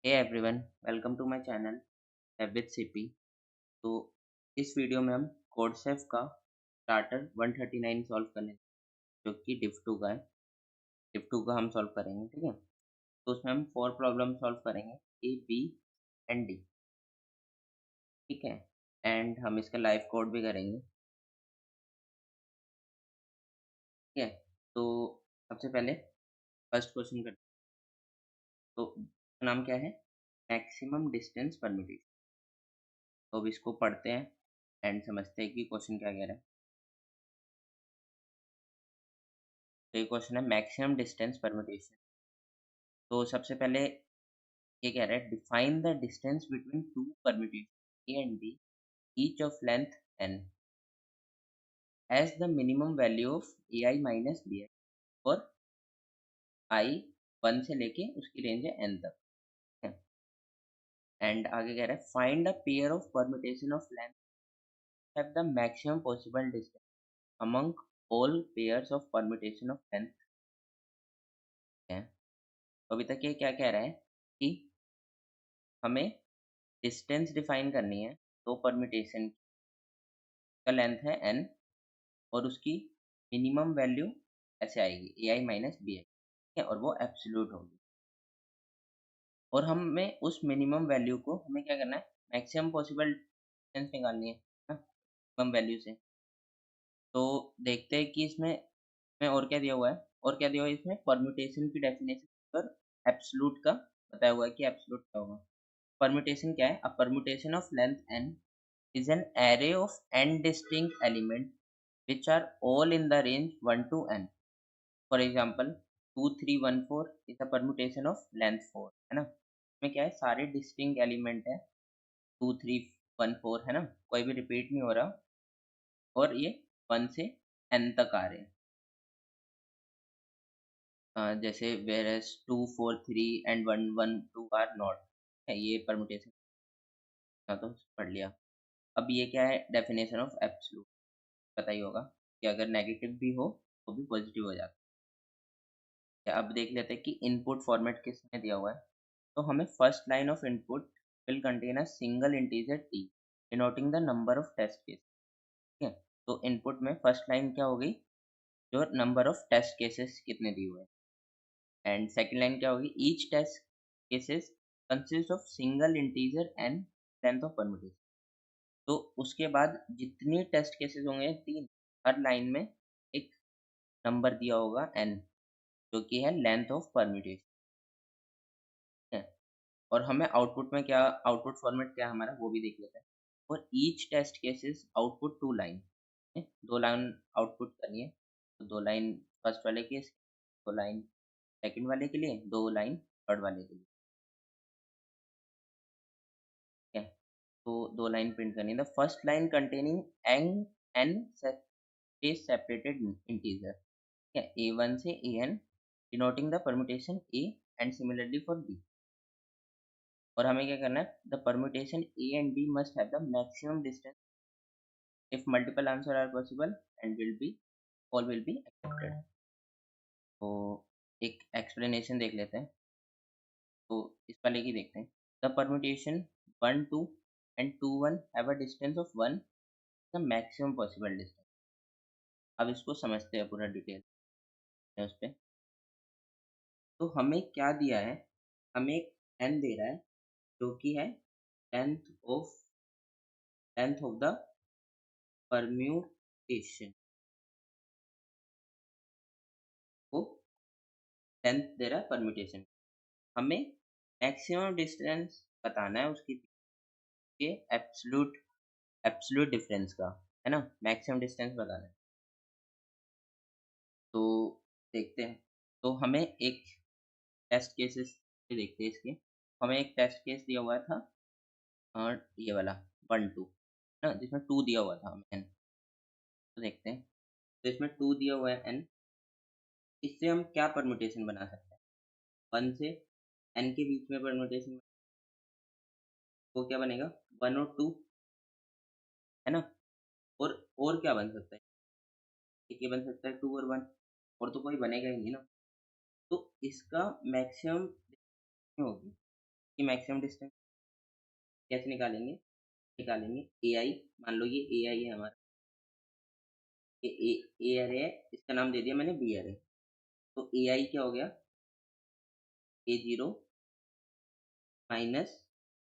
Hey everyone, welcome to my channel have with CP. तो इस video में हम कोडसेफ का स्टार्टर 139 सॉल्व करने, जो कि डिफ 2 का है। डिफ 2 का हम सॉल्व करेंगे, ठीक है। तो उसमें हम 4 प्रॉब्लम सॉल्व करेंगे, ए बी एंड डी, ठीक है। एंड हम इसका लाइव कोड भी करेंगे, ठीक है। तो सबसे पहले फर्स्ट क्वेश्चन करते हैं। तो इसका नाम क्या है? Maximum distance permutation. तो अब इसको पढ़ते हैं एंड समझते हैं कि क्वेश्चन क्या कह रहा है। तो ये क्वेश्चन है मैक्सिमम डिस्टेंस परम्यूटेशन। तो सबसे पहले ये कह रहा है define the distance between two permutation A and B each of length n as the minimum value of A I minus B I और आई 1 से लेके उसकी रेंज है n तक। एंड आगे कह रहा है find the pair of permutation of length have the maximum possible distance among all pairs of permutation of length है। तो अभी तक ये क्या कह रहा है कि हमें डिस्टेंस डिफाइन करनी है। तो परम्यूटेशन का लेंथ है n और उसकी मिनिमम वैल्यू ऐसे आएगी ए आई माइनस बी आई, ठीक है, और वो एब्सोल्यूट होगी। और हमें उस मिनिमम वैल्यू को हमें क्या करना है, मैक्सिमम पॉसिबल डिस्टेंस निकालनी है ना, मिनिमम वैल्यू से। तो देखते हैं कि इसमें और क्या दिया हुआ है। और क्या दिया हुआ है इसमें, परम्यूटेशन की डेफिनेशन पर एब्सोल्यूट का बताया हुआ है कि एब्सोल्यूट क्या होगा। परम्यूटेशन क्या है? A permutation of length n is an array of n distinct elements which are all in the range 1 to n. For example, 2 3 1 4 is a permutation of length 4, है ना। इसमें क्या है, सारे डिस्टिंक्ट एलिमेंट है, 2 3 1 4, है ना, कोई भी रिपीट नहीं हो रहा और ये 1 से n तक आ रहे हैं। जैसे whereas 2 4 3 and 1 1 2 are not है, ये परमुटेशन तो पढ़ लिया। अब ये क्या है, डेफिनेशन ऑफ एब्सोल्यूट, पता ही होगा कि अगर नेगेटिव भी हो तो भी पॉजिटिव हो जाता है। अब देख लेते हैं कि इनपुट फॉर्मेट किसमें दिया हुआ है। तो हमें first line of input will contain a single integer T denoting the number of test case, ठीक है। तो इनपुट में फर्स्ट लाइन क्या हो गई, जो नंबर ऑफ टेस्ट केसेस कितने दिए हुए हैं। एंड सेकंड लाइन क्या होगी, each test cases consist of single integer and length of permutation. तो उसके बाद जितनी टेस्ट केसेस होंगे 3, हर लाइन में एक नंबर दिया होगा n, जो कि है लेंथ ऑफ परम्यूटेशन है। और हमें आउटपुट में क्या, आउटपुट फॉर्मेट क्या है हमारा, वो भी देख लेते हैं। और each test cases output 2 line, 2 line output करनी है। तो 2 लाइन फर्स्ट वाले केस, 2 लाइन सेकंड वाले के लिए, 2 लाइन थर्ड वाले के लिए, ठीक है। तो 2 लाइन प्रिंट करनी है। The first line containing N space separated integer, ठीक है, A1 से AN denoting the permutation A and similarly for B। और हमें क्या करना है, the permutation A and B must have the maximum distance if multiple answer are possible and will be all will be accepted. तो एक explanation देख लेते हैं। तो इस वाले की देखते हैं। The permutation 1 2 and 2 1 have a distance of 1, the maximum possible distance. अब इसको समझते हैं पूरा डिटेल में उस पे। तो हमें क्या दिया है, हमें एक n दे रहा है जो कि है लेंथ ऑफ द परम्यूटेशन को, लेंथ दे रहा है परम्यूटेशन। हमें मैक्सिमम डिस्टेंस बताना है उसकी के एब्सोल्यूट एब्सोल्यूट डिफरेंस का, है ना, मैक्सिमम डिस्टेंस बताना है। तो देखते हैं। तो हमें एक टेस्ट केसेस देखते हैं इसके। हमें एक टेस्ट केस दिया हुआ था, ये वाला 1 2 ना, जिसमें 2 दिया हुआ था हमें n। तो देखते हैं। तो इसमें 2 दिया हुआ है n, इससे हम क्या परम्यूटेशन बना सकते हैं। 1 से n के बीच में परम्यूटेशन, वो क्या बनेगा, 1 और 2, है ना। और क्या बन सकता है, एक ये बन सकता है 2 और 1, और तो कोई बनेगा ही नहीं ना। तो इसका मैक्सिमम होगी कि मैक्सिमम डिस्टेंस कैसे निकालेंगे? निकालेंगे ए आई, मान लो ये ए आई है हमारा, ये ए अरे है, इसका नाम दे दिया मैंने बी अरे। तो ए आई क्या हो गया? ए जीरो माइनस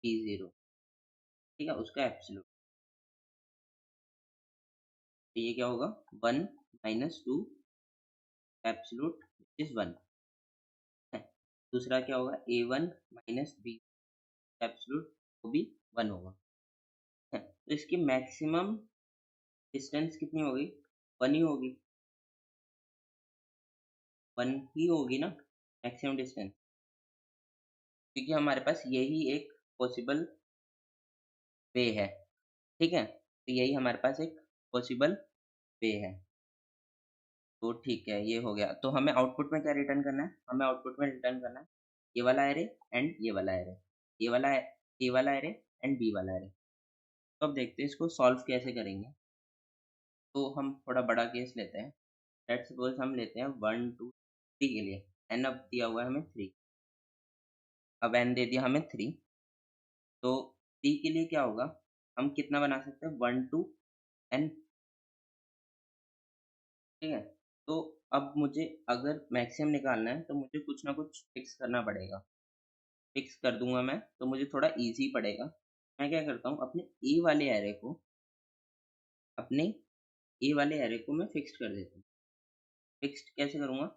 बी जीरो, ठीक है, उसका एप्सिलूट। तो ये क्या होगा? 1 - 2 एप्सिलूट इज 1 है। दूसरा क्या होगा? A1 - B एप्सिलूट, वो भी 1 होगा है। तो इसकी मैक्सिमम डिस्टेंस कितनी होगी? 1 ही होगी, 1 ही होगी ना मैक्सिमम डिस्टेंस, क्योंकि हमारे पास यही एक पॉसिबल वे है, ठीक है? तो यही हमारे पास एक पॉसिबल वे है। तो ठीक है, ये हो गया। तो हमें आउटपुट में क्या रिटर्न करना है? हमें आउटपुट में रिटर्न करना है ये वाला एरे एंड ये वाला एरे, ये वाला ए वाला एरे एंड बी वाला एरे। तो अब देखते हैं इसको सॉल्व कैसे करेंगे। तो हम थोड़ा बड़ा केस लेते हैं। लेट्स सपोज हम लेते हैं 1 2 3 के लिए। एन अब दिया हुआ है हमें 3, अब एन दे दिया हमें 3। तो 3 के लिए क्या होगा? हम कितना बना सकते हैं? 1 2 एन, ठीक है? तो अब मुझे अगर मैक्सिमम निकालना है तो मुझे कुछ ना कुछ फिक्स करना पड़ेगा। फिक्स कर दूंगा मैं तो मुझे थोड़ा इजी पड़ेगा। मैं क्या करता हूँ, अपने ए वाले एरे को मैं फिक्स कर देता हूँ। फिक्स्ड कैसे करूँगा?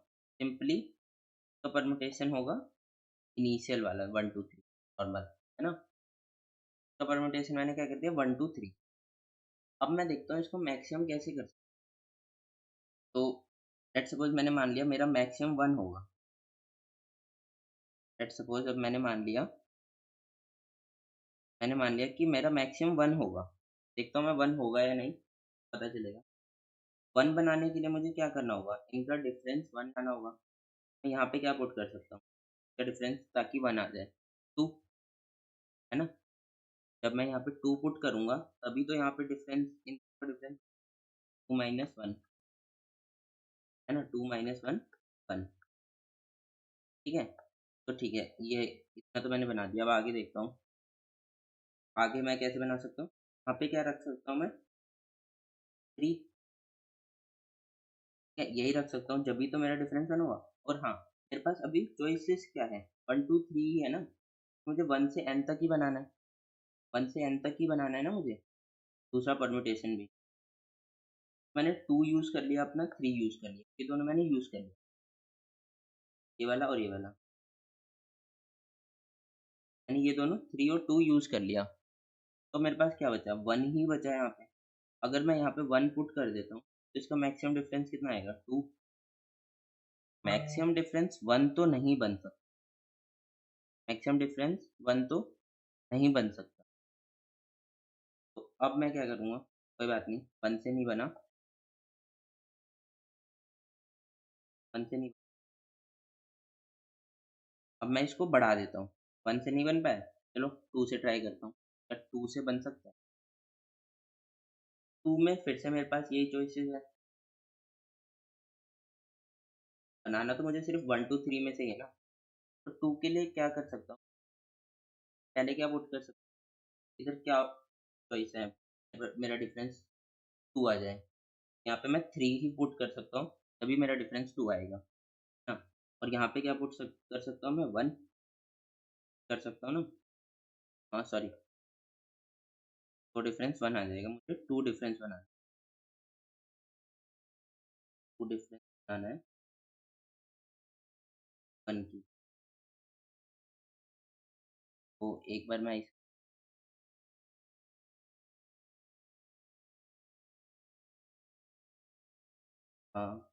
सिंपली तो परमुटेशन होगा इनिशियल वाला 1 2 3 नॉर्मल, है ना? तो परमुटेशन मैंने क्या कर दिया? 1 2 3। अब मैं देखता हूँ इसको मैक्सिमम कैसे कर सकता हूँ। तो लेट्स सपोज मैंने मान लिया मेरा मैक्सिमम 1 होगा। लेट्स सपोज अब मैंने मान लिया कि मेरा मैक्सिमम 1 होगा। देखता हूँ मैं 1 होगा या नहीं, पता चलेगा। 1 बनाने के लिए मुझे क्या करना होगा? इनका डिफरेंस 1 लाना होगा। मैं यहाँ पे क्या पुट कर सकता हूँ इसका डिफरेंस, ताकि 1 आ जाए? 2, है ना? जब मैं यहाँ पे 2 पुट करूँगा तभी तो यहाँ पे डिफरेंस, इनका डिफरेंस 2 - 1, है ना? 2 - 1 1, ठीक है? तो ठीक है, ये इतना तो मैंने बना दिया। अब आगे देखता हूँ, आगे मैं कैसे बना सकता हूँ? यहाँ पे क्या रख सकता हूँ मैं? 3, यही रख सकता हूँ, जब भी तो मेरा डिफरेंस 1 होगा। और हाँ, मेरे पास अभी चॉइसेस क्या है? 1 2 3 ही है ना? मुझे 1 से n तक ही बनाना है, 1 से n तक ही बनाना है ना मुझे। दूसरा परम्यूटेशन भी मैंने 2 यूज़ कर लिया, अपना 3 यूज़ कर लिया, ये दोनों मैंने यूज़ कर लिया, ये वाला और ये वाला। मैंने ये दोनों 3 और 2 यूज़ कर लिया। तो मेरे पास क्या बचा? 1 ही बचा है यहाँ पे। अगर मैं यहाँ पे 1 पुट कर देता हूँ, तो इसका मैक्सिमम डिफरेंस कितना आएगा? 2। मैक्सिमम डिफरेंस 1 तो नहीं बन सकता, मैक्सिमम डिफरेंस 1 तो नहीं बन सकता। तो अब मैं क्या करूँगा? कोई बात नहीं, 1 से नहीं बना, 1 से नहीं, अब मैं इसको बढ़ा देता हूँ। 1 से नहीं बन पाया, चलो 2 से ट्राई करता हूँ। क्या 2 से बन सकता है? 2 में फिर से मेरे पास यही चॉइसेस है। बनाना तो मुझे सिर्फ 1 2 3 में से ही है ना। तो 2 के लिए क्या कर सकता हूँ? पहले क्या पुट कर सकता हूँ? इधर क्या चॉइस है? मेरा डिफरेंस 2 आ जाए। यहाँ पे मैं 3 ही पुट कर सकता हूँ, तभी मेरा डिफरेंस 2 आएगा, है ना? और यहाँ पे क्या कर सकता हूँ मैं? 1 कर सकता हूँ ना? हाँ सॉरी, तो डिफरेंस 1 आ जाएगा, मुझे 2 डिफरेंस बनाना है, 2 डिफरेंस बनाना है 1 की। तो एक बार मैं इस, हाँ,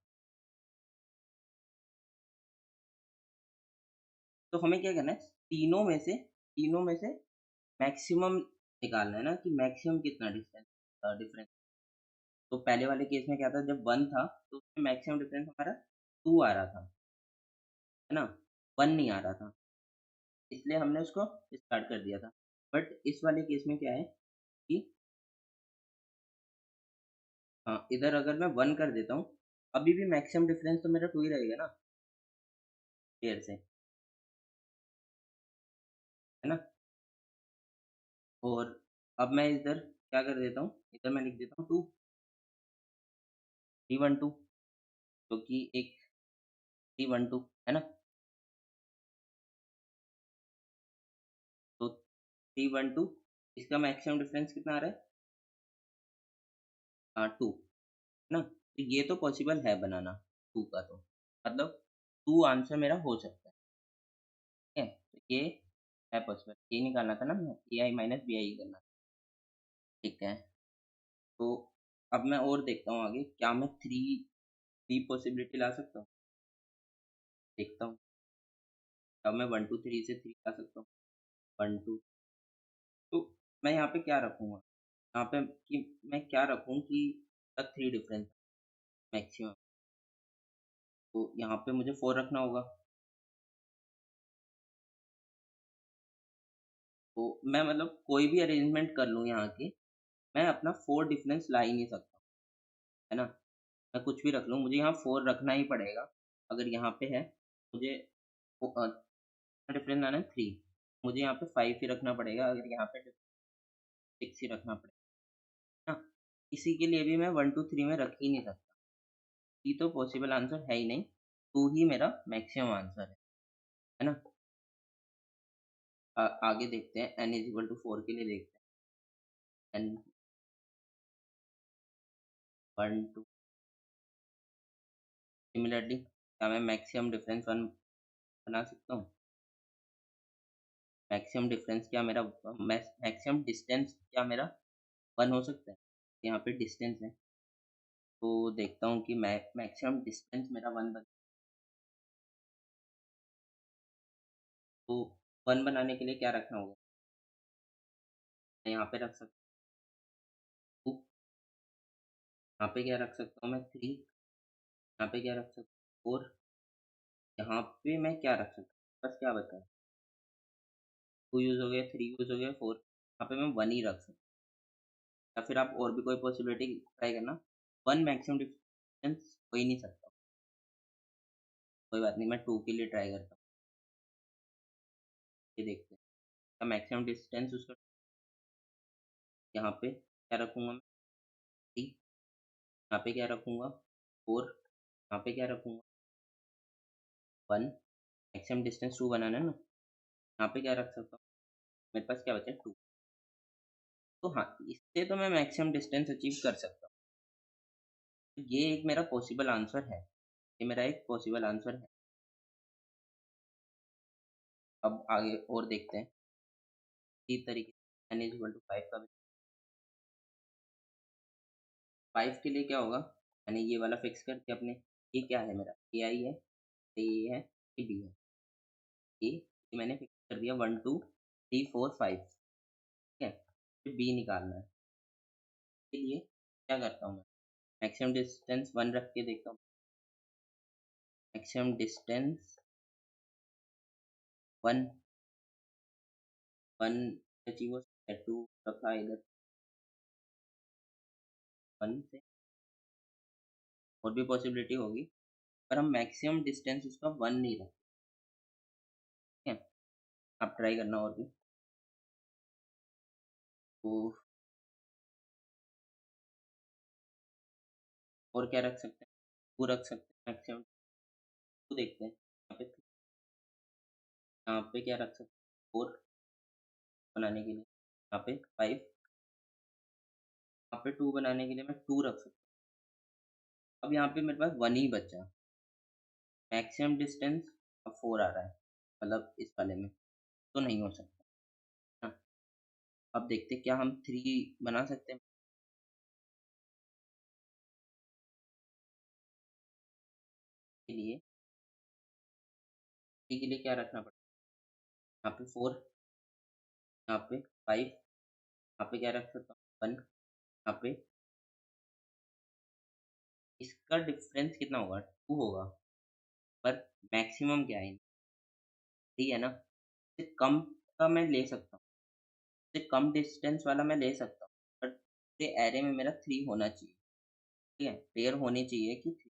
तो हमें क्या करना है? तीनों में से मैक्सिमम निकालना है ना, कि मैक्सिमम कितना डिफरेंस। तो पहले वाले केस में क्या था? जब 1 था तो उसमें मैक्सिमम डिफरेंस हमारा 2 आ रहा था, है ना? 1 नहीं आ रहा था, इसलिए हमने उसको स्टार्ट कर दिया था। बट इस वाले केस में क्या है कि हाँ, इधर अगर मैं 1 कर देता हूँ, अभी भी मैक्सिमम डिफरेंस तो मेरा 2 ही रहेगा ना पेयर से। है ना? और अब मैं इधर क्या कर देता हूँ, इधर मैं लिख देता हूँ 2, 312, जो कि एक 312 है ना? तो 312, इसका मैक्सिमम डिफरेंस कितना आ रहा है? 2, है ना? तो ये तो पॉसिबल है बनाना 2 का तो, मतलब 2 आंसर मेरा हो सकता है, ठीक है? तो ये है पॉसिबल, ये निकालना था ना हमें, एआई माइनस बीआई करना था, ठीक है? तो अब मैं और देखता हूँ आगे, क्या मैं 3 पॉसिबिलिटी ला सकता हूँ? देखता हूँ, अब मैं 1 2 3 से 3 ला सकता हूँ, 1 2, तो मैं यहाँ पे क्या रखूँगा? यहाँ पे कि मैं क्या रखूँ कि 3 डिफरेंस मैक्सिमम, तो यहाँ पे मुझे 4 रखना होगा। तो मैं मतलब कोई भी अरेंजमेंट कर लूँ यहाँ की, मैं अपना 4 डिफरेंस ला ही नहीं सकता, है ना? मैं कुछ भी रख लूँ, मुझे यहाँ 4 रखना ही पड़ेगा। अगर यहाँ पे है, मुझे डिफरेंस लाना है 3, मुझे यहाँ पे 5 ही रखना पड़ेगा, अगर यहाँ पे 6 ही रखना पड़ेगा, है ना? इसी के लिए भी मैं 1 2 3 में रख ही नहीं सकता। ये तो पॉसिबल आंसर है ही नहीं, 2 ही मेरा मैक्सिमम आंसर है ना? आगे देखते हैं, n इज़ इक्वल टू 4 के लिए देखते हैं। n 1 2, सिमिलरली क्या मैं मैक्सिमम डिफरेंस 1 बना सकता हूँ? मैक्सिमम डिफरेंस क्या मेरा मैक्सिमम डिस्टेंस क्या मेरा 1 हो सकता है? यहाँ पे डिस्टेंस है, तो देखता हूँ कि मैक्सिमम डिस्टेंस मेरा 1 बन, तो 1 बनाने के लिए क्या रखना होगा? मैं यहाँ पे रख सकता हूँ 2, यहाँ पे क्या रख सकता हूँ मैं 3, यहाँ पे क्या रख सकता हूँ 4, यहाँ पे मैं क्या रख सकता हूँ? बस क्या बचा है? 2 यूज़ हो गया, 3 यूज़ हो गया, 4, यहाँ पे मैं 1 ही रख सकता हूँ, या फिर आप और भी कोई पॉसिबिलिटी ट्राई करना। 1 मैक्सिमम डिस्टेंस हो ही नहीं सकता, कोई बात नहीं, मैं 2 के लिए ट्राई करता हूँ, ये देखते हैं। मैक्सिमम डिस्टेंस उसका यहाँ पे क्या रखूँगा मैं? 3, यहाँ पे क्या रखूँगा? 4, यहाँ पे क्या रखूँगा? 1, मैक्सिमम डिस्टेंस 2 बनाना है ना? यहाँ पे क्या रख सकता हूँ? मेरे पास क्या बचा है? 2, तो हाँ, इससे तो मैं मैक्सिमम डिस्टेंस अचीव कर सकता हूँ। तो ये एक मेरा पॉसिबल आंसर है, ये मेरा एक पॉसिबल आंसर है। अब आगे और देखते हैं, इसी तरीके से n इज़ इक्वल टू 5 का 5 के लिए क्या होगा? मैंने ये वाला फिक्स करके अपने, ये क्या है मेरा? AI है, ये है, ये B है। ये मैंने फिक्स कर दिया 1 2 3 4 5, ठीक है? फिर B निकालना है। इसके लिए क्या करता हूँ मैं? मैक्सिमम डिस्टेंस 1 रख के देखता हूँ। मैक्सिमम डिस्टेंस 1, 1 अचीव हो सकता है, 2 रखा है इधर, 1 से और भी पॉसिबिलिटी होगी, पर हम मैक्सिमम डिस्टेंस उसका 1 नहीं रखते, ठीक है? आप ट्राई करना और भी। तो और क्या रख सकते हैं? 2 रख सकते हैं मैक्सिमम, 2 देखते हैं। यहाँ पे क्या रख सकते हैं? 4 बनाने के लिए, यहाँ पे 5, यहाँ पे 2 बनाने के लिए मैं 2 रख सकता हूँ। अब यहाँ पे मेरे पास 1 ही बचा, मैक्सिमम डिस्टेंस अब 4 आ रहा है, मतलब इस वाले में, तो नहीं हो सकता, है ना? अब देखते हैं क्या हम 3 बना सकते हैं? के लिए 3 के लिए क्या रखना पड़ेगा? यहाँ पे 4, यहाँ पे 5, यहाँ पे क्या रख सकता हूँ? 1, यहाँ पे इसका डिफरेंस कितना होगा? 2 होगा, पर मैक्सिमम क्या है? 3 है ना? इससे कम का मैं ले सकता हूँ, इससे कम डिस्टेंस वाला मैं ले सकता हूँ, बट ये एरे में मेरा 3 होना चाहिए, ठीक है? पेयर होनी चाहिए कि 3।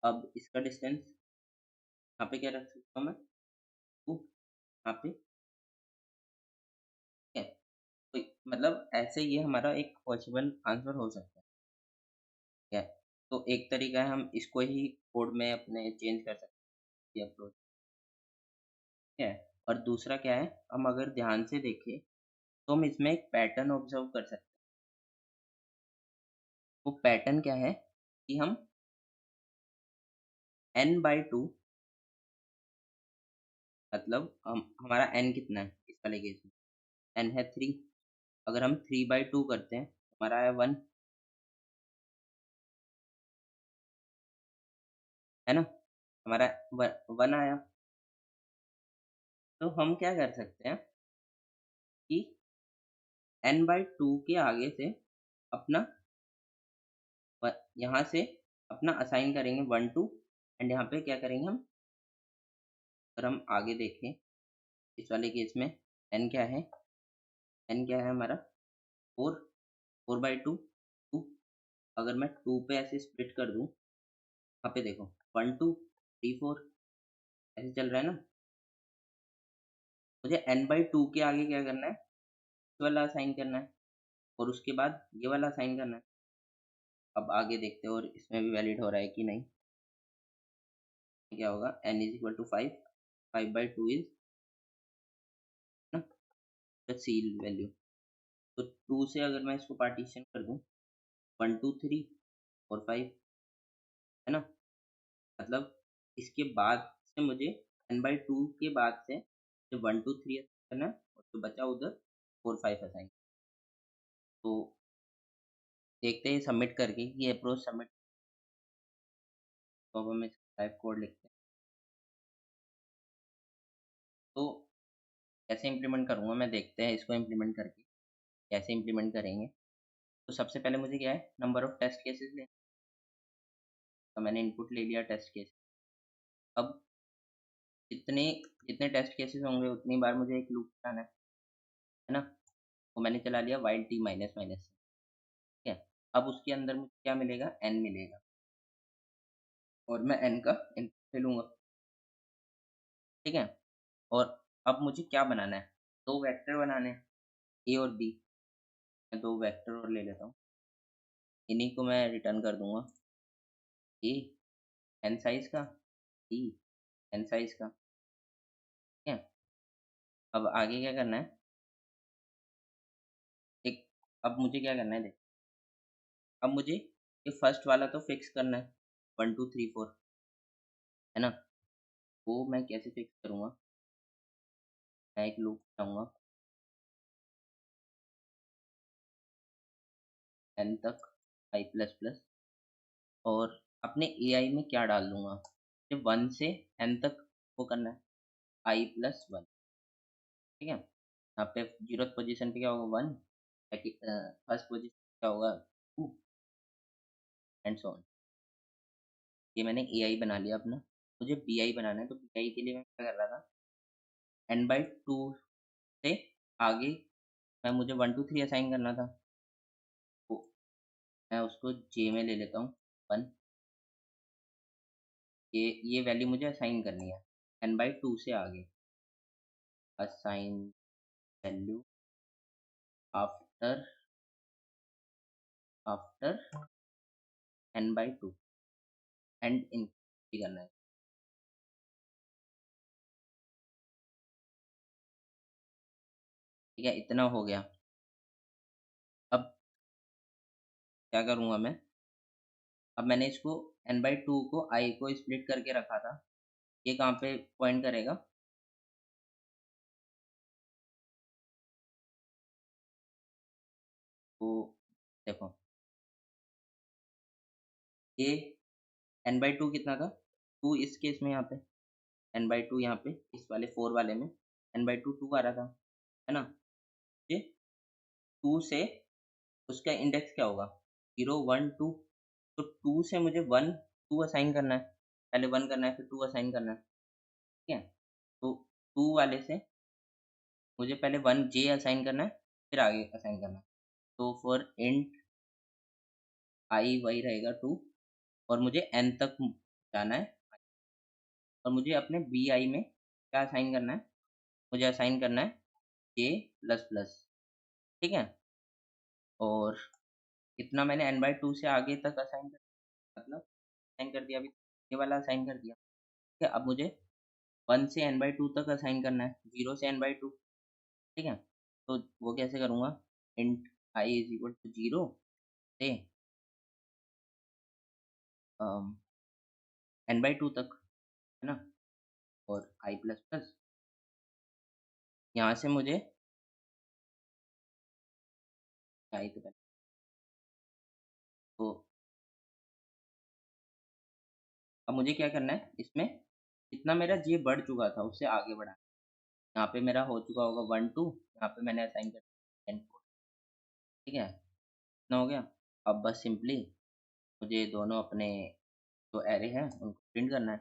अब इसका डिस्टेंस यहाँ पे क्या रख सकता हूँ मैं? 2, यहाँ पे मतलब ऐसे ये हमारा एक पॉसिबल आंसर हो सकता है। तो एक तरीका है हम इसको ही कोड में अपने चेंज कर सकते हैं ये अप्रोच, ठीक है। और दूसरा क्या है, हम अगर ध्यान से देखें तो हम इसमें एक पैटर्न ऑब्जर्व कर सकते हैं। वो पैटर्न क्या है कि हम n/2, मतलब हम हमारा n कितना है इस वाले केस में, n है 3। अगर हम 3/2 करते हैं तो हमारा है 1, है ना? हमारा 1 आया। तो हम क्या कर सकते हैं कि n/2 के आगे से अपना यहाँ से अपना असाइन करेंगे 1 2, एंड यहाँ पे क्या करेंगे हम, अगर हम आगे देखें इस वाले केस में n क्या है, n क्या है हमारा 4, 4/2 2। अगर मैं 2 पे ऐसे स्प्लिट कर दूं, यहाँ पे देखो 1 2 3 4 ऐसे चल रहा है ना। मुझे n/2 के आगे क्या करना है, इस वाला असाइन करना है, और उसके बाद ये वाला असाइन करना है। अब आगे देखते हैं और इसमें भी वैलिड हो रहा है कि नहीं। क्या होगा, n is equal to 5, 5/2 is ना द सील वैल्यू। तो 2 से अगर मैं इसको पार्टीशन कर दूं, 1 2 3 और 5, है ना? मतलब इसके बाद से मुझे n/2 के बाद से जो 1 2 3 करना है, और जो बचा उधर 4 5 असाइन। तो देखते हैं सबमिट करके कि ये अप्रोच सबमिट। तो अब हम इसका टाइप कोड लिखते हैं। तो कैसे इम्प्लीमेंट करूँगा मैं, देखते हैं इसको इम्प्लीमेंट करके कैसे इम्प्लीमेंट करेंगे। तो सबसे पहले मुझे क्या है, नंबर ऑफ टेस्ट केसेस लें। तो मैंने इनपुट ले लिया टेस्ट केस। अब जितने जितने टेस्ट केसेस होंगे उतनी बार मुझे एक लूप चलाना है ना? तो मैंने चला लिया व्हाइल t माइनस माइनस, ठीक है। अब उसके अंदर मुझे क्या मिलेगा, n मिलेगा, और मैं n का इनपुट ले लूँगा, ठीक है। और अब मुझे क्या बनाना है, 2 वेक्टर बनाने हैं, a और b। मैं 2 वेक्टर और ले लेता हूँ, इन्हीं को मैं रिटर्न कर दूँगा। a n साइज़ का, b n साइज़ का, ठीक है। अब आगे क्या करना है, एक अब मुझे क्या करना है देख, अब मुझे ये फर्स्ट वाला तो फिक्स करना है, 1 2 3 4, है ना? वो मैं कैसे फिक्स करूँगा, मैं एक लूप बनाऊँगा n तक i प्लस प्लस, और अपने एआई में क्या डाल दूँगा, ये 1 से n तक वो करना है, i प्लस 1, ठीक है। यहाँ पे 0th पोजीशन पे क्या होगा 1, फर्स्ट पोजीशन क्या होगा 2, एंड सो ऑन। ये मैंने एआई बना लिया अपना। मुझे बीआई बनाना है, तो बीआई के लिए मैं क्या कर रहा था, n/2 से आगे मैं मुझे 1 2 3 असाइन करना था, तो मैं उसको जे में ले लेता हूँ 1। ये वैल्यू मुझे असाइन करनी है n/2 से आगे, assign value after after n/2, and in करना है, ठीक है। इतना हो गया। अब क्या करूँगा मैं, अब मैंने इसको n/2 को i को स्प्लिट करके रखा था, ये कहाँ पे पॉइंट करेगा, तो देखो ये n/2 कितना था, 2 इस केस में, यहाँ पे n/2, यहाँ पे इस वाले 4 वाले में n/2 2 आ रहा था, है ना? ये 2 से उसका इंडेक्स क्या होगा, 0 1 2। तो 2 से मुझे 1 2 असाइन करना है, पहले 1 करना है फिर 2 असाइन करना है, ठीक है। तो 2 वाले से मुझे पहले 1 जे असाइन करना है, फिर आगे असाइन करना है। तो फॉर इंट आई वही रहेगा 2, और मुझे n तक जाना है, और मुझे अपने बी आई में क्या असाइन करना है, मुझे असाइन करना है जे प्लस प्लस, ठीक है। और इतना मैंने n/2 से आगे तक असाइन कर, मतलब असाइन कर दिया, अभी ये वाला असाइन कर दिया। ठीक है, अब मुझे 1 से n/2 तक असाइन करना है, 0 से n/2। ठीक है, तो वो कैसे करूँगा, int i is equal to 0 से n/2 तक, है ना, और i प्लस प्लस यहाँ से मुझे i तो पहले, तो अब मुझे क्या करना है इसमें, जितना मेरा ये बढ़ चुका था उससे आगे बढ़ाना। यहाँ पे मेरा हो चुका होगा 1 2, यहाँ पे मैंने असाइन कर दिया 10 4। ठीक है, इतना हो गया। अब बस सिंपली मुझे दोनों अपने जो एरे हैं उनको प्रिंट करना है।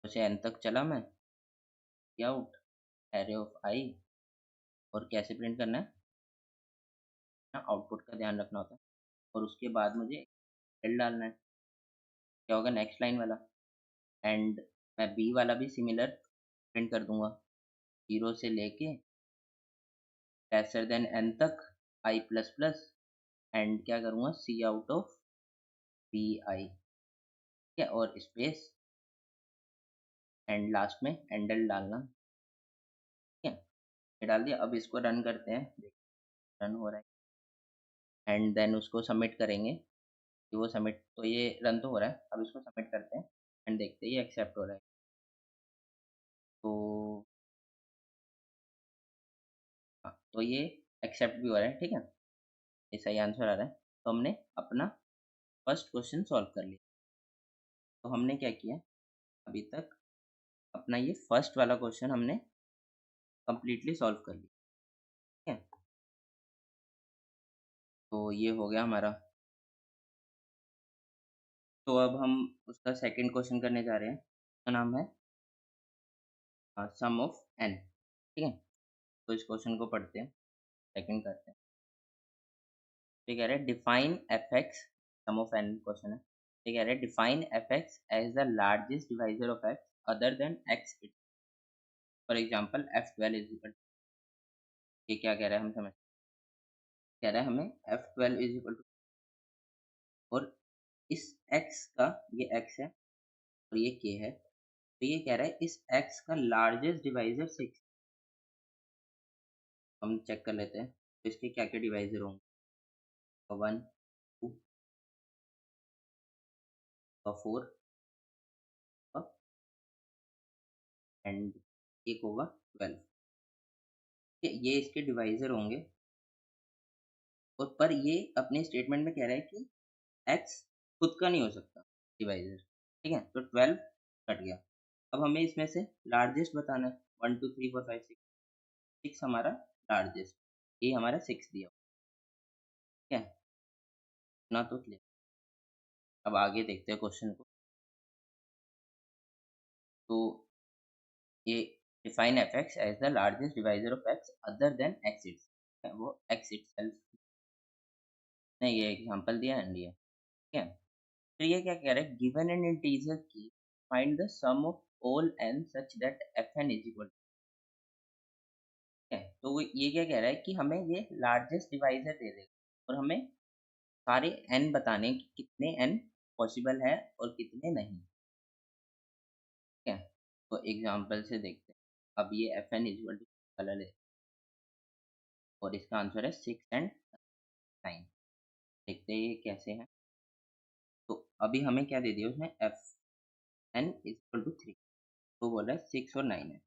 तो से n तक चला मैं, आउट एरे ऑफ i, और कैसे प्रिंट करना है ना, आउटपुट का ध्यान रखना होता है। और उसके बाद मुझे एल डालना है, क्या होगा नेक्स्ट लाइन वाला। एंड मैं बी वाला भी सिमिलर प्रिंट कर दूंगा, 0 से लेके लेसर देन n तक i प्लस प्लस, एंड क्या करूँगा सी आउट ऑफ बी आई। ठीक है, और स्पेस, एंड लास्ट में एंडल डालना। ठीक है, ये डाल दिया। अब इसको रन करते हैं, देखिए रन हो रहा है, एंड देन उसको सबमिट करेंगे कि वो सबमिट, तो ये रन तो हो रहा है, अब इसको सबमिट करते हैं एंड देखते हैं ये एक्सेप्ट हो रहा है। तो हाँ, तो ये एक्सेप्ट भी हो रहा है। ठीक है, ये सही आंसर आ रहा है। तो हमने अपना फर्स्ट क्वेश्चन सॉल्व कर लिया। तो हमने क्या किया अभी तक, अपना ये फर्स्ट वाला क्वेश्चन हमने कंप्लीटली सॉल्व कर लिया। ठीक है, तो ये हो गया हमारा। तो अब हम उसका सेकंड क्वेश्चन करने जा रहे हैं, उसका नाम है सम ऑफ एन। ठीक है, तो इस क्वेश्चन को पढ़ते हैं, सेकंड करते हैं। ठीक है, define F X, sum of N question है। ठीक है, define F X as the largest divisor of X other than X it. For example F12 is equal, ये क्या कह रहा है हम समझ, कह रहा है हमें F12 इज इक्वल टू, और इस x का, ये x है और ये k है, तो ये कह रहा है इस x का लार्जेस्ट डिवाइजर 6। हम चेक कर लेते हैं, तो इसके क्या क्या डिवाइजर होंगे, 1 2 4 एंड एक होगा 12। ये इसके डिवाइजर होंगे, और पर ये अपने स्टेटमेंट में कह रहा है कि x खुद का नहीं हो सकता डिवाइजर। ठीक है, तो 12 कट गया। अब हमें इसमें से लार्जेस्ट बताना है, 1 2 3 4 5 6, 6 हमारा लार्जेस्ट, ये हमारा 6 दिया। ठीक है, ना तो क्लियर। अब आगे देखते हैं क्वेश्चन को। तो ये define F X as the largest divisor of X other than X its, वो एक्स इटसेल्फ ने ये एग्जांपल दिया एंड ये। ठीक है, तो ये क्या कह रहा है, गिवन एन इंटीजर की find the sum of all N such that F N is equal. है, तो ये क्या कह रहा है कि हमें ये लार्जेस्ट डिवाइजर दे देगा और हमें सारे एन बताने कि कितने एन पॉसिबल है और कितने नहीं। ठीक है, तो एग्जांपल से देखते हैं। अब ये एफ एन इक्वल टू वाला ले, और इसका आंसर है 6 एंड 9। देखते हैं ये कैसे है। तो अभी हमें क्या दे दिया उसने, एफ एन इक्वल टू 3, तो बोल रहा है 6 और 9 है।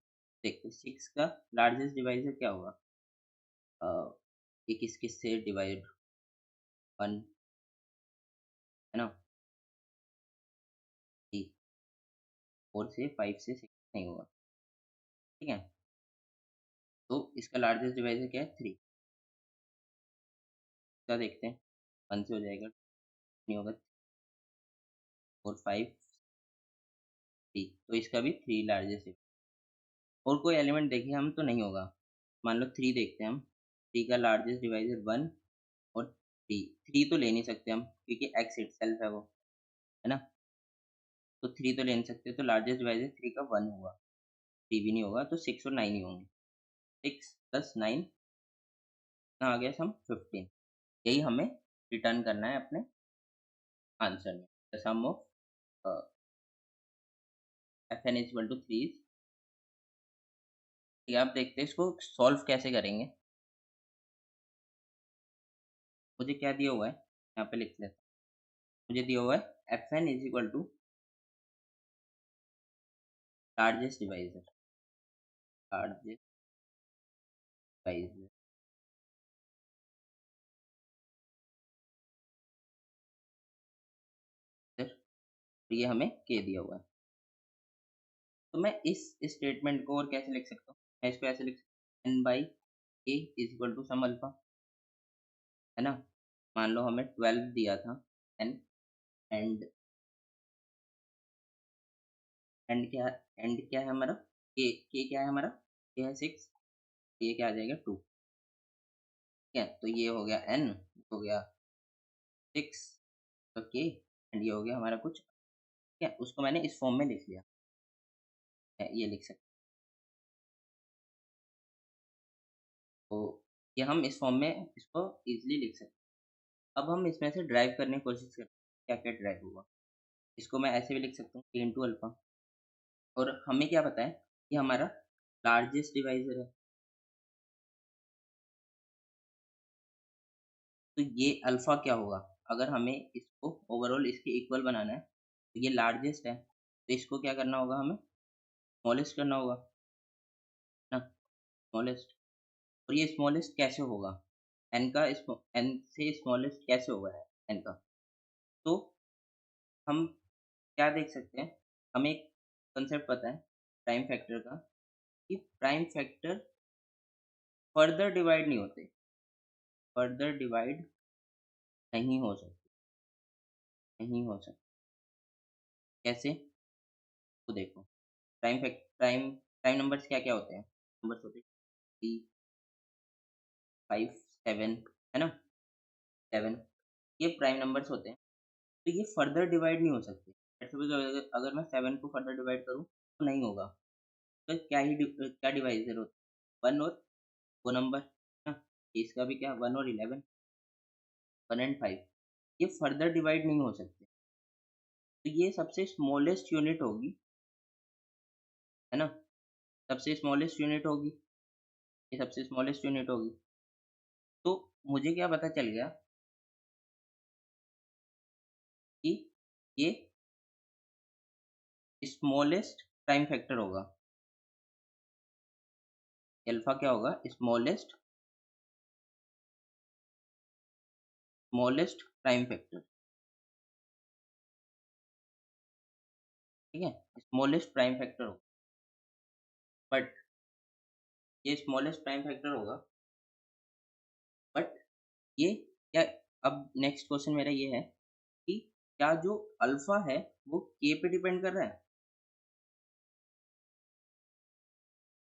देखते 6 का लार्जेस्ट डिवाइजर क्या होगा, अ, ये किस किस से डिवाइड, 1 है ना, 3, 4 से, 5 से 6 नहीं होगा। ठीक है, तो इसका लार्जेस्ट डिवाइजर क्या है, 3। इसका देखते हैं, 1 से हो जाएगा, नहीं होगा, और 5 3, तो इसका भी 3 लार्जेस्ट है। और कोई एलिमेंट देखें हम तो नहीं होगा, मान लो 3 देखते हैं हम, 3 का लार्जेस्ट डिवाइजर 1 और 3, 3 तो ले नहीं सकते हम क्योंकि एक्स इटसेल्फ है वो, है ना, तो 3 तो ले नहीं सकते, तो लार्जेस्ट डिवाइजर 3 का 1 होगा, 3 भी नहीं होगा, तो 6 और 9 ही होंगे। 6 + 9 आ गया सम 15। यही हमें रिटर्न करना है अपने आंसर में। The sum of F N is equal to 3। ठीक है, आप देखते हैं इसको सॉल्व कैसे करेंगे। मुझे क्या दिया हुआ है, यहाँ पे लिख लेता हूँ। मुझे दिया हुआ है F N is equal to largest divisor, largest divisor. ये हमें के दिया हुआ है। तो मैं इस स्टेटमेंट को और कैसे लिख सकता हूँ, मैं इसको ऐसे लिख सकता हूँ, N by A is equal to sum alpha, है ना। मान लो हमें 12 दिया था एन, एंड एंड क्या है हमारा, के क्या है हमारा, के है 6, ये क्या आ जाएगा 2। ठीक है, तो ये हो गया एन, हो गया 6, तो के, एंड ये हो गया हमारा कुछ। ठीक है, उसको मैंने इस फॉर्म में लिख लिया है, ये लिख सकते। तो ये हम इस फॉर्म में इसको इजीली लिख सकते। अब हम इसमें से ड्राइव करने की कोशिश करते हैं, क्या क्या ड्राइव होगा। इसको मैं ऐसे भी लिख सकता हूँ, के इंटू अल्फा। और हमें क्या पता है कि हमारा लार्जेस्ट डिवाइजर है, तो ये अल्फा क्या होगा। अगर हमें इसको ओवरऑल इसके इक्वल बनाना है, तो ये लार्जेस्ट है, तो इसको क्या करना होगा, हमें स्मॉलेस्ट करना होगा ना, स्मॉलेस्ट। और ये स्मॉलेस्ट कैसे होगा, एन का एन से स्मॉलेस्ट कैसे होगा एन का। तो हम क्या देख सकते हैं, हमें एक कंसेप्ट पता है प्राइम फैक्टर का, कि प्राइम फैक्टर फर्दर डिवाइड नहीं होते, फर्दर डिवाइड नहीं हो सकते, नहीं हो सकते। कैसे, तो देखो, प्राइम नंबर्स क्या क्या होते हैं, नंबर्स होते हैं 3, 5, 7, है ना, 7, ये प्राइम नंबर्स होते हैं। तो ये फर्दर डिवाइड नहीं हो सकते। ऐसे भी अगर मैं 7 को फर्दर डिवाइड करूँ तो नहीं होगा। तो क्या डिवाइजर होता है, 1 और वो नंबर, है ना। इसका भी क्या, 1 और 11, 1 एंड 5, ये फर्दर डिवाइड नहीं हो सकते। तो ये सबसे स्मॉलेस्ट यूनिट होगी, है ना, सबसे स्मॉलेस्ट यूनिट होगी, ये सबसे स्मॉलेस्ट यूनिट होगी। तो मुझे क्या पता चल गया कि ये स्मॉलेस्ट प्राइम फैक्टर होगा। अल्फा क्या होगा, स्मॉलेस्ट, स्मॉलेस्ट प्राइम फैक्टर। ठीक है, स्मॉलेस्ट प्राइम फैक्टर होगा, बट ये स्मॉलेस्ट प्राइम फैक्टर होगा, बट ये क्या, अब नेक्स्ट क्वेश्चन मेरा ये है कि क्या जो अल्फा है वो के पे डिपेंड कर रहा है।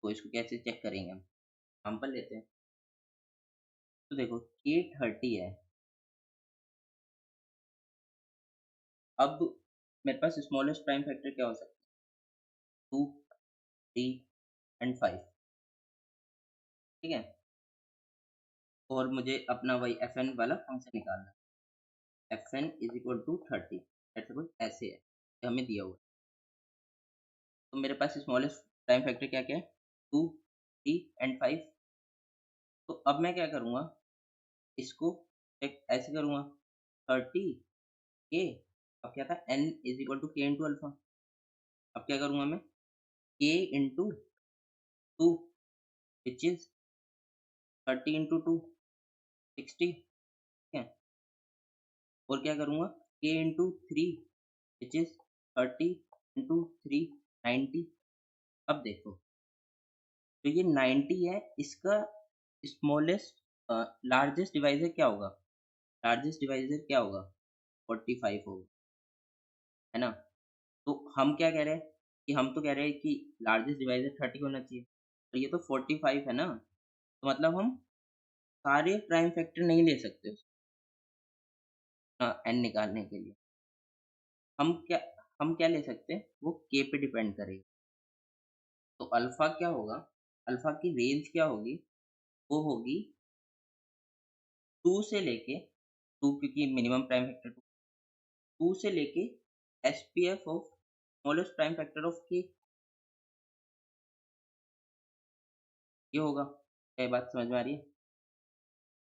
तो इसको कैसे चेक करेंगे, हम एग्जाम्पल लेते हैं। तो देखो के 30 है, अब मेरे पास स्मॉलेस्ट प्राइम फैक्टर क्या हो सकता है, 2, 3 एंड 5। ठीक है, और मुझे अपना वही एफ एन वाला फंक्शन निकालना है, F N is equal to 30, ऐसे कुछ ऐसे है, ये हमें दिया हुआ है। तो मेरे पास स्मॉलेस्ट प्राइम फैक्टर क्या क्या है, 2, 3 एंड 5। तो अब मैं क्या करूँगा, इसको चेक ऐसे करूँगा, 30 के, अब क्या था, एन इज इक्वल टू के इंटू अल्फा। अब क्या करूँगा मैं, के इंटू 2 विच इज 30 इंटू 2, 60। ठीक है, और क्या करूँगा, के इंटू 3 विच इज 30 इंटू 3, 90। अब देखो, तो ये 90 है, इसका स्मॉलेस्ट लार्जेस्ट डिवाइजर क्या होगा, लार्जेस्ट डिवाइजर क्या होगा, 45 होगा, है ना। तो हम क्या कह रहे हैं, कि हम तो कह रहे हैं कि लार्जेस्ट डिवाइजर 30 होना चाहिए, तो ये तो 45 है ना, तो मतलब हम सारे प्राइम फैक्टर नहीं ले सकते हाँ, एन निकालने के लिए। हम क्या हम क्या ले सकते हैं, वो के पे डिपेंड करेगा। तो अल्फा क्या होगा, अल्फा की रेंज क्या होगी, वो होगी 2 से लेके 2 क्योंकि मिनिमम प्राइम फैक्टर 2 से लेके SPF of smallest prime factor of के, ये होगा। क्या ये बात समझ में आ रही है?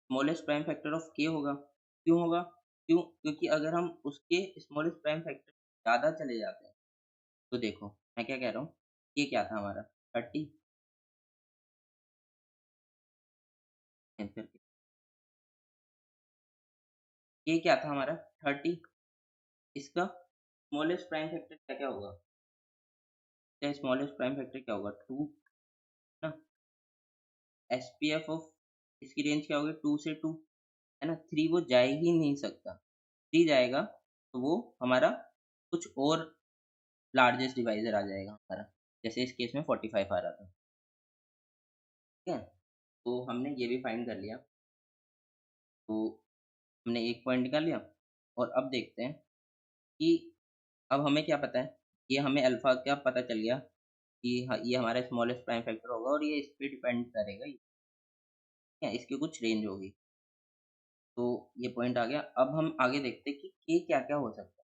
स्मॉलेस्ट प्राइम फैक्टर ऑफ के होगा। क्यों होगा? क्योंकि अगर हम उसके स्मॉलेस्ट प्राइम फैक्टर ज़्यादा चले जाते हैं, तो देखो मैं क्या कह रहा हूँ, ये क्या था हमारा 30 आंसर, ये क्या था हमारा 30, इसका स्मॉलेस्ट प्राइम फैक्टर क्या क्या होगा? क्या स्मॉलेस्ट प्राइम फैक्टर क्या होगा? 2 ना। एसपीएफ ऑफ इसकी रेंज क्या होगी? 2 से 2, है ना। 3 वो जा ही नहीं सकता, 3 जाएगा तो वो हमारा कुछ और लार्जेस्ट डिवाइज़र आ जाएगा हमारा, जैसे इस केस में 45 आ रहा था, ठीक है? तो हमने ये भी फाइंड कर लिया, तो हमने एक पॉइंट निकाल लिया। और अब देखते हैं कि अब हमें क्या पता है, ये हमें अल्फ़ा क्या पता चल गया कि ये हमारा स्मॉलेस्ट प्राइम फैक्टर होगा और ये इस पे डिपेंड करेगा, ठीक है? इसकी कुछ रेंज होगी, तो ये पॉइंट आ गया। अब हम आगे देखते हैं कि के क्या-क्या हो सकता है,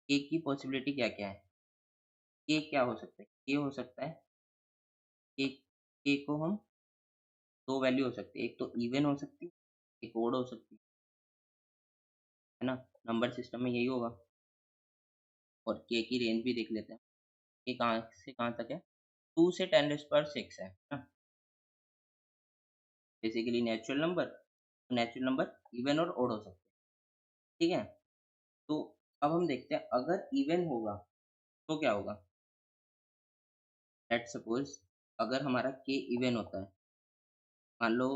के की पॉसिबिलिटी क्या-क्या है? के क्या हो सकता है? के हो सकता है, के को हम 2 वैल्यू हो सकती है, एक तो इवन हो सकती है, एक ओड हो सकती है ना? नंबर सिस्टम में यही होगा। और के की रेंज भी देख लेते हैं, के कहाँ से कहाँ तक है? 2 से 10⁻6 है ना? बेसिकली नेचुरल नंबर इवन और ओड हो सकते हैं, ठीक है? तो अब हम देखते हैं अगर इवन होगा तो क्या होगा? लेट्स सपोज़ अगर हमारा के इवन होता है, मान लो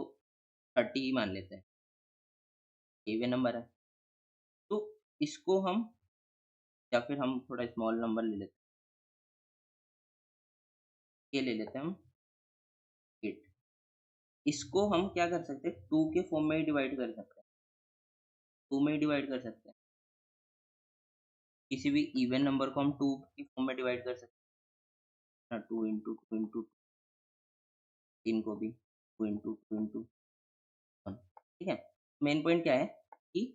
30 ही मान लेते हैं, इवन नंबर है, तो इसको हम, या फिर हम थोड़ा स्मॉल नंबर ले लेते हैं, के ले लेते हैं हम 8, इसको हम क्या कर सकते हैं, 2 के फॉर्म में ही डिवाइड कर सकते हैं, 2 में ही डिवाइड कर सकते हैं। किसी भी इवन नंबर को हम 2 के फॉर्म में डिवाइड कर सकते हैं ना, 2 इंटू 2 इंटू, इनको भी 2 इंटू 2 इंटू 1, ठीक है? मेन पॉइंट क्या है कि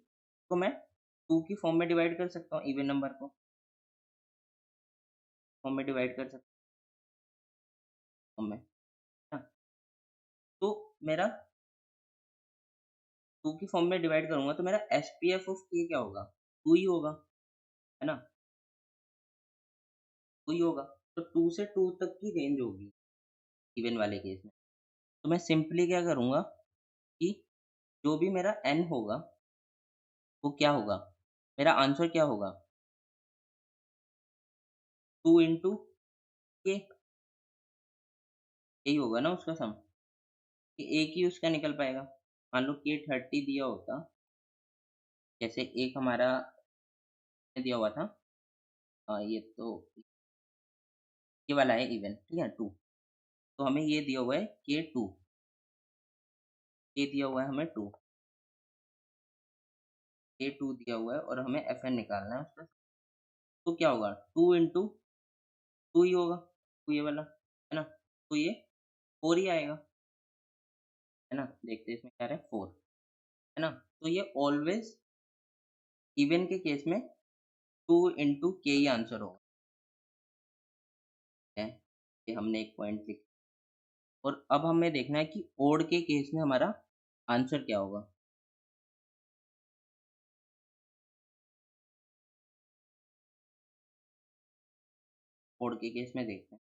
तो मैं 2 की फॉर्म में डिवाइड कर सकता हूँ, इवन नंबर को फॉर्म में डिवाइड कर सकता हूँ फॉर्म में, हाँ। तो मेरा 2 की फॉर्म में डिवाइड करूँगा तो मेरा एसपीएफ ऑफ के क्या होगा? 2 ही होगा, है ना? 2 ही होगा। तो 2 से 2 तक की रेंज होगी इवन वाले केस में। तो मैं सिंपली क्या करूँगा कि जो भी मेरा n होगा, वो क्या होगा? मेरा आंसर क्या होगा? 2 इंटू के, यही होगा ना उसका सम, कि एक ही उसका निकल पाएगा। मान लो के 30 दिया होता, जैसे एक हमारा दिया हुआ था, ये तो ये वाला है इवन, ठीक है 2, तो हमें ये दिया हुआ है के 2, ये दिया हुआ है हमें 2, के 2 दिया हुआ है और हमें एफएन निकालना है उसका। तो क्या होगा? 2 इंटू 2 ही होगा, 2 ये वाला, है ना? तो ये 4 ही आएगा, है ना? देखते हैं इसमें क्या आ रहा है, 4, है ना? तो ये ऑलवेज़ इवन के केस में 2 इंटू के ही आंसर होगा, है। ये हमने एक पॉइंट लिख, और अब हमें देखना है कि ओड के केस में हमारा आंसर क्या होगा। ओड के केस में देखते हैं।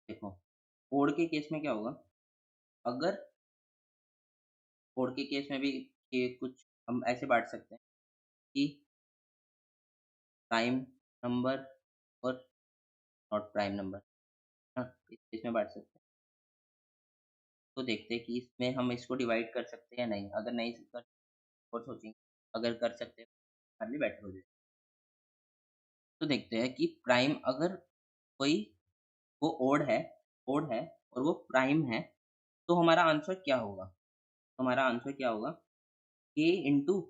देखो, ओड के केस में क्या होगा? अगर ओड के केस में भी ये कुछ हम ऐसे बाँट सकते हैं कि प्राइम नंबर और नॉट प्राइम नंबर, हाँ, इस केस में बाँट सकते हैं। तो देखते हैं कि इसमें हम इसको डिवाइड कर सकते हैं या नहीं। अगर नहीं कर और सोचेंगे, अगर कर सकते हैं, हमारे लिए बेटर हो जाएगा। तो देखते हैं कि प्राइम अगर कोई वो ओड है और वो प्राइम है, तो हमारा आंसर क्या होगा? तो हमारा आंसर क्या होगा? के इंटू,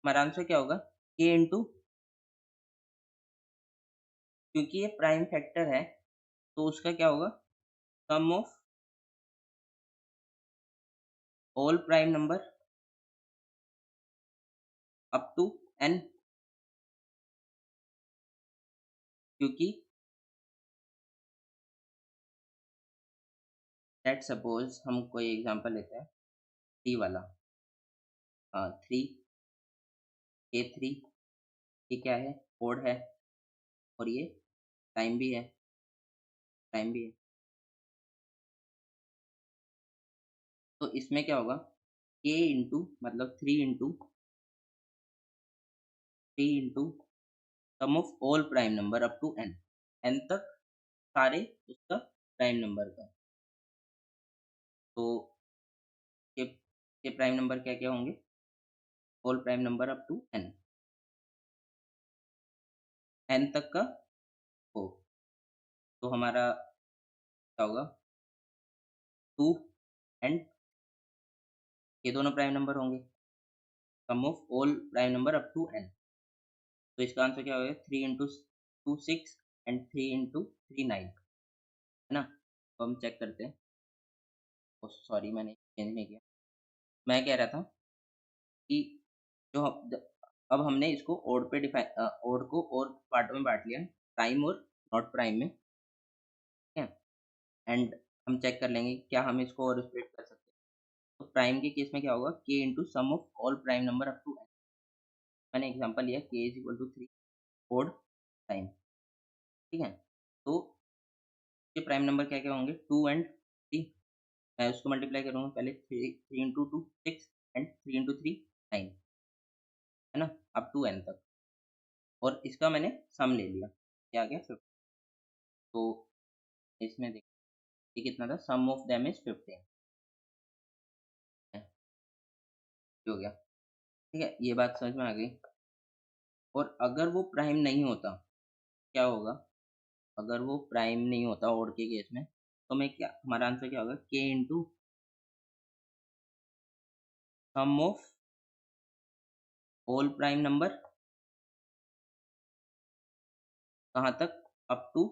हमारा आंसर क्या होगा? के इंटू, क्योंकि ये प्राइम फैक्टर है तो उसका क्या होगा? Sum of all prime number up to n, क्योंकि लेट सपोज हम कोई एग्जांपल लेते हैं, 3 वाला। 3, A3, ये क्या है? कोड है, और ये टाइम भी है, टाइम भी है। तो इसमें क्या होगा? k इंटू मतलब 3 into sum of all prime number up to n, n तक सारे उसका प्राइम नंबर का। तो के प्राइम नंबर क्या क्या होंगे? All prime number up to n, n तक का हो। तो हमारा क्या होगा? 2 एंड ये दोनों प्राइम नंबर होंगे, sum of all prime number up to n। तो इसका आंसर क्या होगा? 3 इंटू 2 6 एंड 3 इंटू 3 9, है ना? तो हम चेक करते हैं। सॉरी, मैंने चेंज नहीं किया। मैं कह रहा था कि जो अब हमने इसको ओड पे डिफाइन, ओड को और पार्टों में बांट लिया, प्राइम और नॉट प्राइम में, ठीक है? एंड हम चेक कर लेंगे क्या हम इसको और स्प्लिट कर सकते हैं। तो प्राइम के केस में क्या होगा? K into sum of all prime number up to n। मैंने एग्जांपल लिया K is equal to 3 odd time, ठीक है? तो ये प्राइम नंबर क्या क्या होंगे? 2 एंड 3। मैं उसको मल्टीप्लाई करूंगा पहले, 3 इंटू 2 6 एंड 3 इंटू 3 9, है ना? अप टू n तक। और इसका मैंने सम ले लिया, क्या आ गया? 50। तो इसमें देखिए ये कितना था? सम ऑफ देम इज 15 है, ये हो गया, ठीक है? ये बात समझ में आ गई। और अगर वो प्राइम नहीं होता, क्या होगा? अगर वो प्राइम नहीं होता ओड के केस में, तो मैं क्या, हमारा आंसर क्या होगा? K into sum of whole prime number कहाँ तक? Up to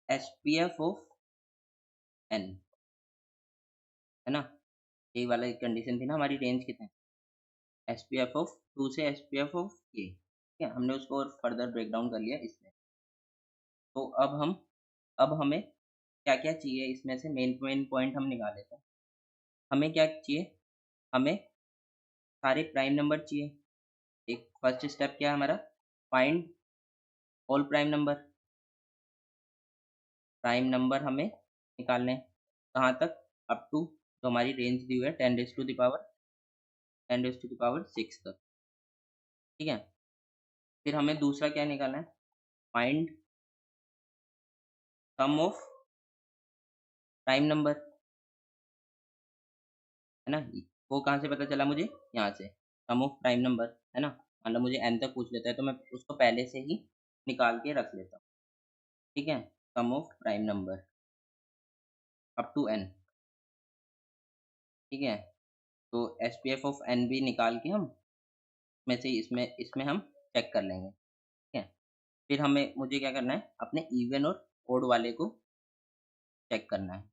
SPF of N, है ना? यही वाला एक कंडीशन थी ना हमारी, रेंज कितने? एसपीएफ ऑफ 2 से एसपीएफ ऑफ के, ठीक है? हमने उसको और फर्दर ब्रेक डाउन कर लिया इसमें। तो अब हमें क्या क्या चाहिए इसमें से? मेन मेन पॉइंट हम निकाल लेते हैं। हमें क्या चाहिए? हमें सारे प्राइम नंबर चाहिए। एक फर्स्ट स्टेप क्या है हमारा? Find all prime number. Prime number हमें निकालने हैं, कहाँ तक? अप टू, तो हमारी रेंज दी हुई है 10 टू द पावर 6 तक, ठीक है? फिर हमें दूसरा क्या निकालना है? Find sum of prime number, है ना? वो कहाँ से पता चला मुझे? यहाँ से, सम ऑफ प्राइम नंबर, है ना? मतलब मुझे n तक पूछ लेता है तो मैं उसको पहले से ही निकाल के रख लेता हूँ, ठीक है? Sum of prime number up to n, ठीक है? तो एसपीएफ ऑफ n भी निकाल के हम में से इसमें इसमें हम चेक कर लेंगे, ठीक है? फिर हमें मुझे क्या करना है? अपने इवन और ओड वाले को चेक करना है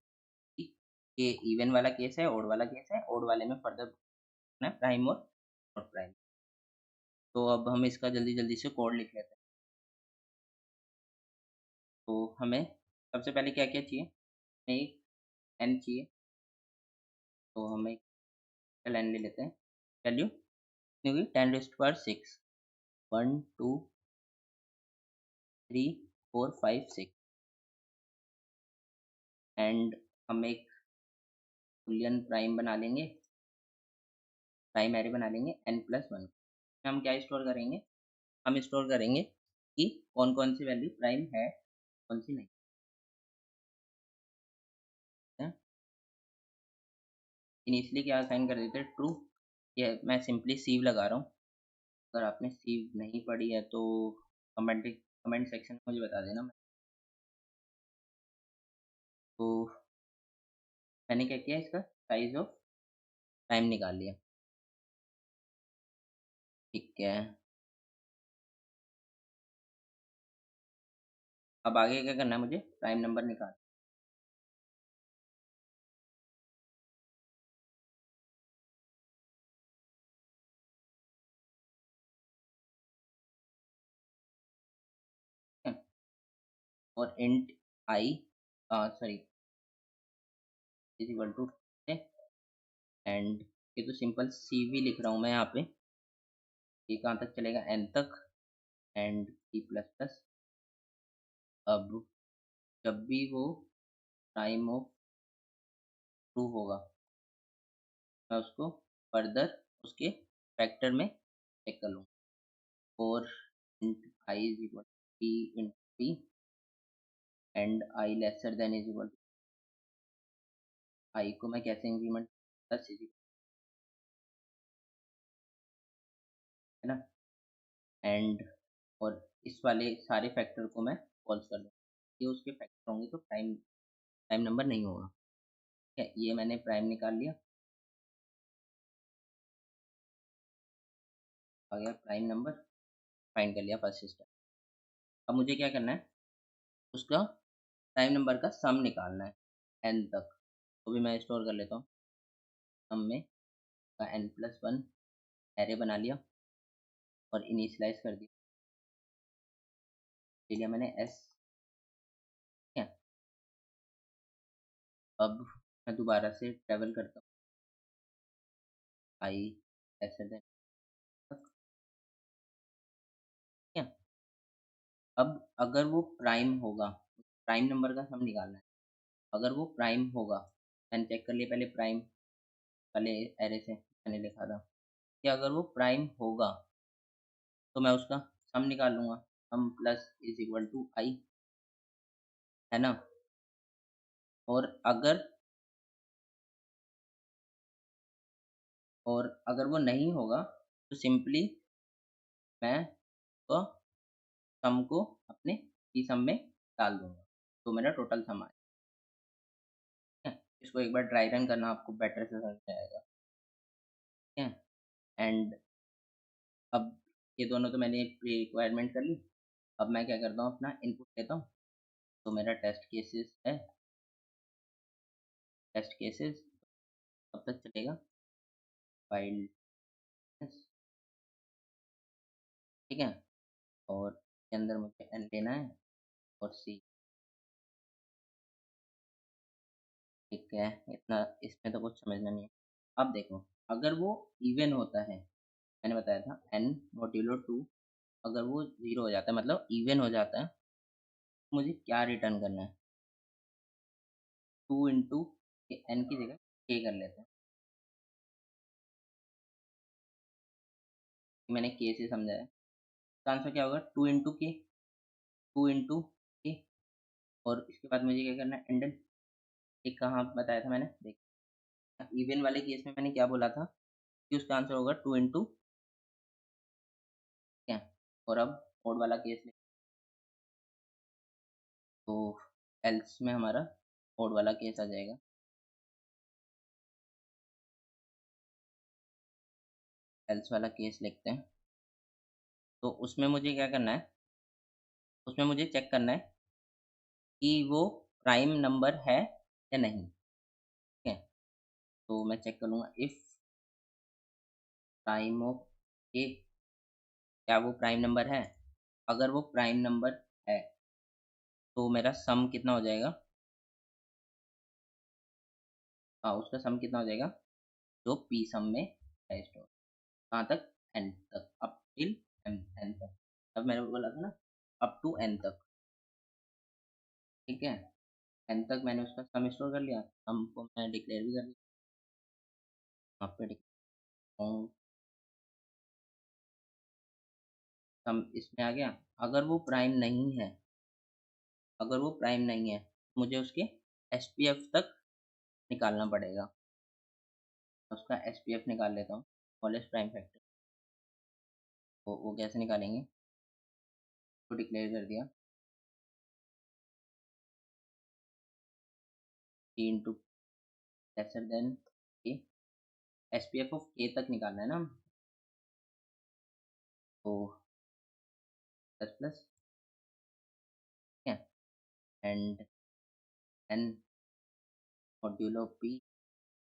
कि ये इवन वाला केस है, ओड वाला केस है। ओड वाले में फर्दर करना है प्राइम और नॉट प्राइम। तो अब हम इसका जल्दी जल्दी से कोड लिख लेते हैं। तो हमें सबसे पहले क्या क्या चाहिए? हमें एक एन चाहिए, तो हमें एन ले लेते हैं। वैल्यू कितनी होगी? 10⁻⁶, 1 2 3 4 5 6। एंड हम एक बुलियन प्राइम बना लेंगे, प्राइम एरे बना लेंगे n+1। हम क्या स्टोर करेंगे? हम स्टोर करेंगे कि कौन कौन सी वैल्यू प्राइम है, कौन सी नहीं है। इनिशियली क्या असाइन कर देते हैं? ट्रू। ये मैं सिंपली सीव लगा रहा हूँ। अगर आपने सीव नहीं पढ़ी है तो कमेंट सेक्शन में मुझे बता देना। तो मैंने क्या किया, इसका साइज ऑफ टाइम निकाल लिया, ठीक है। अब आगे क्या करना है मुझे? प्राइम नंबर निकाल। ठीक है? और int I, sorry, is equal to, and ये तो सिंपल सी वी लिख रहा हूँ मैं यहाँ पे। ये कहाँ तक चलेगा? एन तक। And C plus plus. अब जब भी वो टाइम ऑफ ट्रू होगा, मैं उसको फर्दर उसके फैक्टर में चेक कर लूँगा। For int i is equal p int p, and i lesser than is equal, i को मैं कैसे इंक्रीमेंट, प्लस इज, है ना? एंड, और इस वाले सारे फैक्टर को मैं फॉल्स कर दूँ, ये उसके फैक्टर होंगे तो प्राइम प्राइम नंबर नहीं होगा। ठीक है, ये मैंने प्राइम निकाल लिया, आ गया प्राइम नंबर, फाइंड कर लिया फर्स्ट स्टेप। अब मुझे क्या करना है? उसका प्राइम नंबर का सम निकालना है एन तक। तो भी मैं स्टोर कर लेता हूँ। सम में का एन प्लस वन एरे बना लिया और इनिशलाइज कर दिया, ले लिया मैंने एस। ठीक है, अब मैं दोबारा से ट्रेवल करता हूँ, आई ऐसे देन तक। ठीक है, अब अगर वो प्राइम होगा, प्राइम नंबर का सम निकालना है। अगर वो प्राइम होगा, मैंने चेक कर लिया पहले प्राइम वाले एरे से मैंने लिखा था कि अगर वो प्राइम होगा तो मैं उसका सम निकाल लूंगा। सम प्लस इज इक्वल टू आई, है ना? और अगर वो नहीं होगा तो सिंपली मैं तो सम को अपने ई सम में डाल दूंगा, तो मेरा टोटल सम आएगा। ठीक है, इसको एक बार ड्राई रन करना, आपको बेटर से समझ में आएगा। ठीक है, एंड अब ये दोनों तो मैंने प्री रिक्वायरमेंट कर ली। अब मैं क्या करता हूँ, अपना इनपुट लेता हूँ। तो मेरा टेस्ट केसेस है, टेस्ट केसेस कब तक चलेगा? फाइल, ठीक है, और के अंदर मुझे एन लेना है और सी। ठीक है, इतना इसमें तो कुछ समझना नहीं है। अब देखो, अगर वो इवन होता है, मैंने बताया था एन मोड्यूलो टू, अगर वो जीरो हो जाता है मतलब इवन हो जाता है, तो मुझे क्या रिटर्न करना है? टू इंटू एन की जगह के कर लेते हैं। मैंने के से समझाया, तो आंसर क्या होगा? टू इंटू के, टू इंटू के। और इसके बाद मुझे क्या करना है? एंडन। एक कहाँ बताया था मैंने, देखिए इवन वाले केस में मैंने क्या बोला था कि उसका आंसर होगा टू इंटू क्या। और अब ओड वाला केस ले, तो एल्स में हमारा ओड वाला केस आ जाएगा। एल्स वाला केस लिखते हैं। तो उसमें मुझे क्या करना है? उसमें मुझे चेक करना है कि वो प्राइम नंबर है या नहीं। ठीक है, तो मैं चेक कर लूँगा इफ प्राइम ऑफ ए, क्या वो प्राइम नंबर है? अगर वो प्राइम नंबर है तो मेरा सम कितना हो जाएगा? हाँ, उसका सम कितना हो जाएगा जो पी सम में है स्टोर, कहाँ तक? एन तक, अप टिल एन, एन तक। अब मैंने बोला था ना, अप टू एन तक। ठीक है, एन तक मैंने उसका सम स्टोर कर लिया, सम को मैं डिक्लेयर भी कर दिया यहाँ पे। सम इसमें आ गया। अगर वो प्राइम नहीं है, अगर वो प्राइम नहीं है, मुझे उसके एसपीएफ तक निकालना पड़ेगा। उसका एसपीएफ निकाल लेता हूँ, स्मॉलेस्ट प्राइम फैक्टर। तो वो कैसे निकालेंगे? तो डिक्लेयर कर दिया, टी इंटू लेसर देन के, एसपीएफ ऑफ के तक निकालना है ना। तो प्लस प्लस, ठीक है, and N modulo P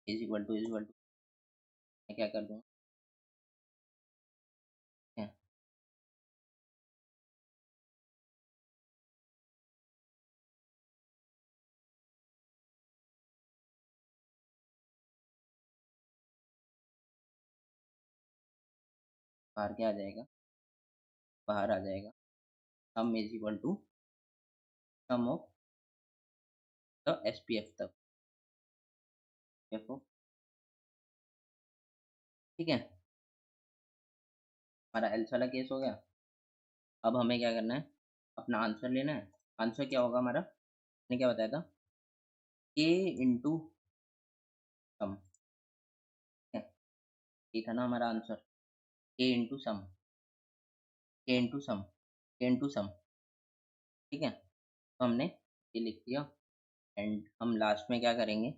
is equal to मैं क्या कर दूँगा, ठीक है, बाहर क्या आ जाएगा, बाहर आ जाएगा sum is equal to sum of the SPF तक, देखो, ठीक है, हमारा एल्स वाला केस हो गया। अब हमें क्या करना है, अपना आंसर लेना है। आंसर क्या होगा हमारा, ने क्या बताया था, के इंटू सम, ठीक है, ये था ना हमारा आंसर, के इंटू सम, के इंटू सम, के इंटू सम, ठीक है। तो हमने ये लिख दिया एंड हम लास्ट में क्या करेंगे,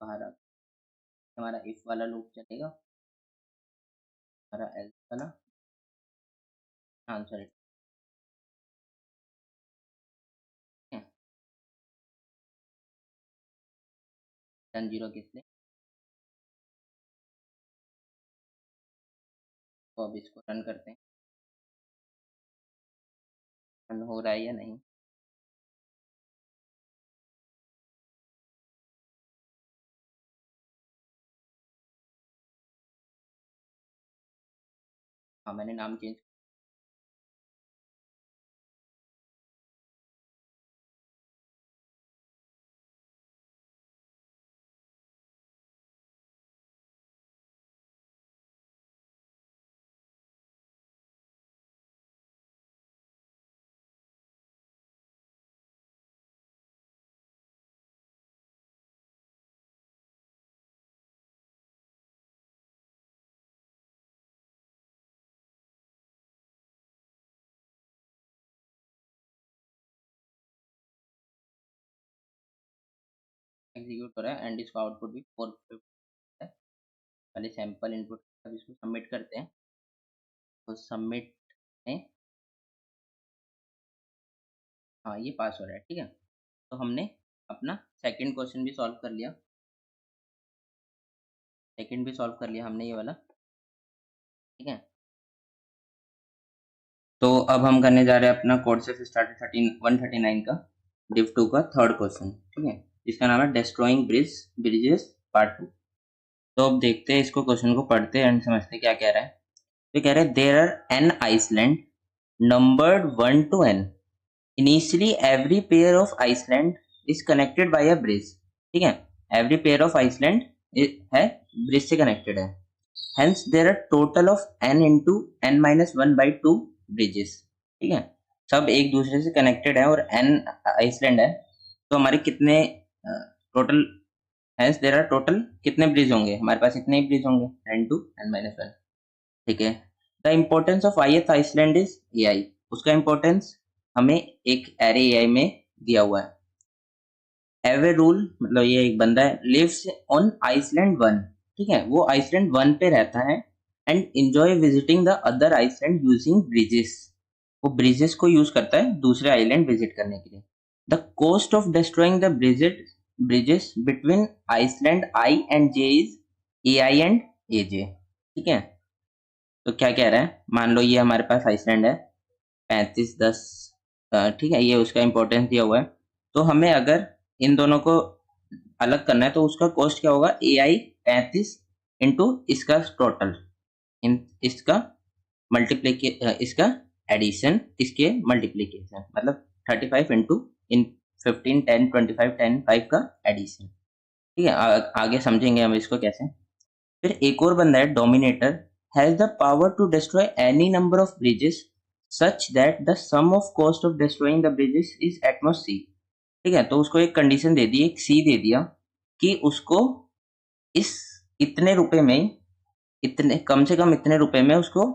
बाहर आ हमारा इफ वाला लूप चलेगा, हमारा एल्स वाला आंसर, ठीक है, टर्न जीरो किस लिए, तो अब इसको रन करते हैं, रन हो रहा है या नहीं। हाँ मैंने नाम चेंज, एग्जीक्यूट हो रहा है एंड इसका आउटपुट भी 450 है। पहले सैंपल इनपुट, अब इसको सबमिट करते हैं, तो सबमिट में हाँ ये पास हो रहा है, ठीक है। तो हमने अपना सेकंड क्वेश्चन भी सॉल्व कर लिया, सेकंड भी सॉल्व कर लिया हमने ये वाला, ठीक है। तो अब हम करने जा रहे हैं अपना कोड से स्टार्ट 139 का डिव 2 का थर्ड क्वेश्चन, ठीक है, जिसका नाम है डिस्ट्रॉइंग ब्रिजेस पार्ट 2। तो अब देखते हैं इसको, क्वेश्चन को पढ़ते हैं एंड समझते हैं क्या कह रहा है। तो कह रहे हैं there are N island numbered 1 to n, initially every pair of island is connected by a bridge, ठीक है, एवरी पेयर ऑफ आइसलैंड है ब्रिज से कनेक्टेड है, hence there are total of n into n minus 1/2 bridges, ठीक है, सब एक दूसरे से कनेक्टेड है और n आइसलैंड है, तो हमारे कितने total, hence there are total कितने ब्रिज होंगे, हमारे पास इतने ही ब्रिज होंगे n टू n माइनस 1, ठीक है। The importance of ith island is ai, उसका इम्पोर्टेंस हमें एक एरे ai में दिया हुआ है। एवे रूल मतलब ये एक बंदा है, लिव्स ऑन आइसलैंड 1, ठीक है, वो आइसलैंड 1 पे रहता है and enjoy visiting the other island using bridges, वो ब्रिजेस को यूज करता है दूसरे आइलैंड विजिट करने के लिए। The cost of destroying the bridges between island i and j is a i and a j, ठीक है। तो क्या कह रहा है, मान लो ये हमारे पास आइसलैंड है 3510, ठीक है, ये उसका इम्पोर्टेंस दिया हुआ है, तो हमें अगर इन दोनों को अलग करना है तो उसका कॉस्ट क्या होगा, ए आई 35 इंटू इसका टोटल, इन इसका मल्टीप्लीके इसका एडिशन, इसके मल्टीप्लीकेशन, मतलब 35 इंटू इन 15 10 25 10 5 का एडिशन, ठीक है। आगे समझेंगे हम इसको कैसे। फिर एक और बंदा है dominator, has the power to destroy any number of bridges such that the sum of cost of destroying the bridges is at most c, ठीक है, तो उसको एक कंडीशन दे दी, एक सी दे दिया कि उसको इस इतने रुपए में, इतने कम से कम इतने रुपए में उसको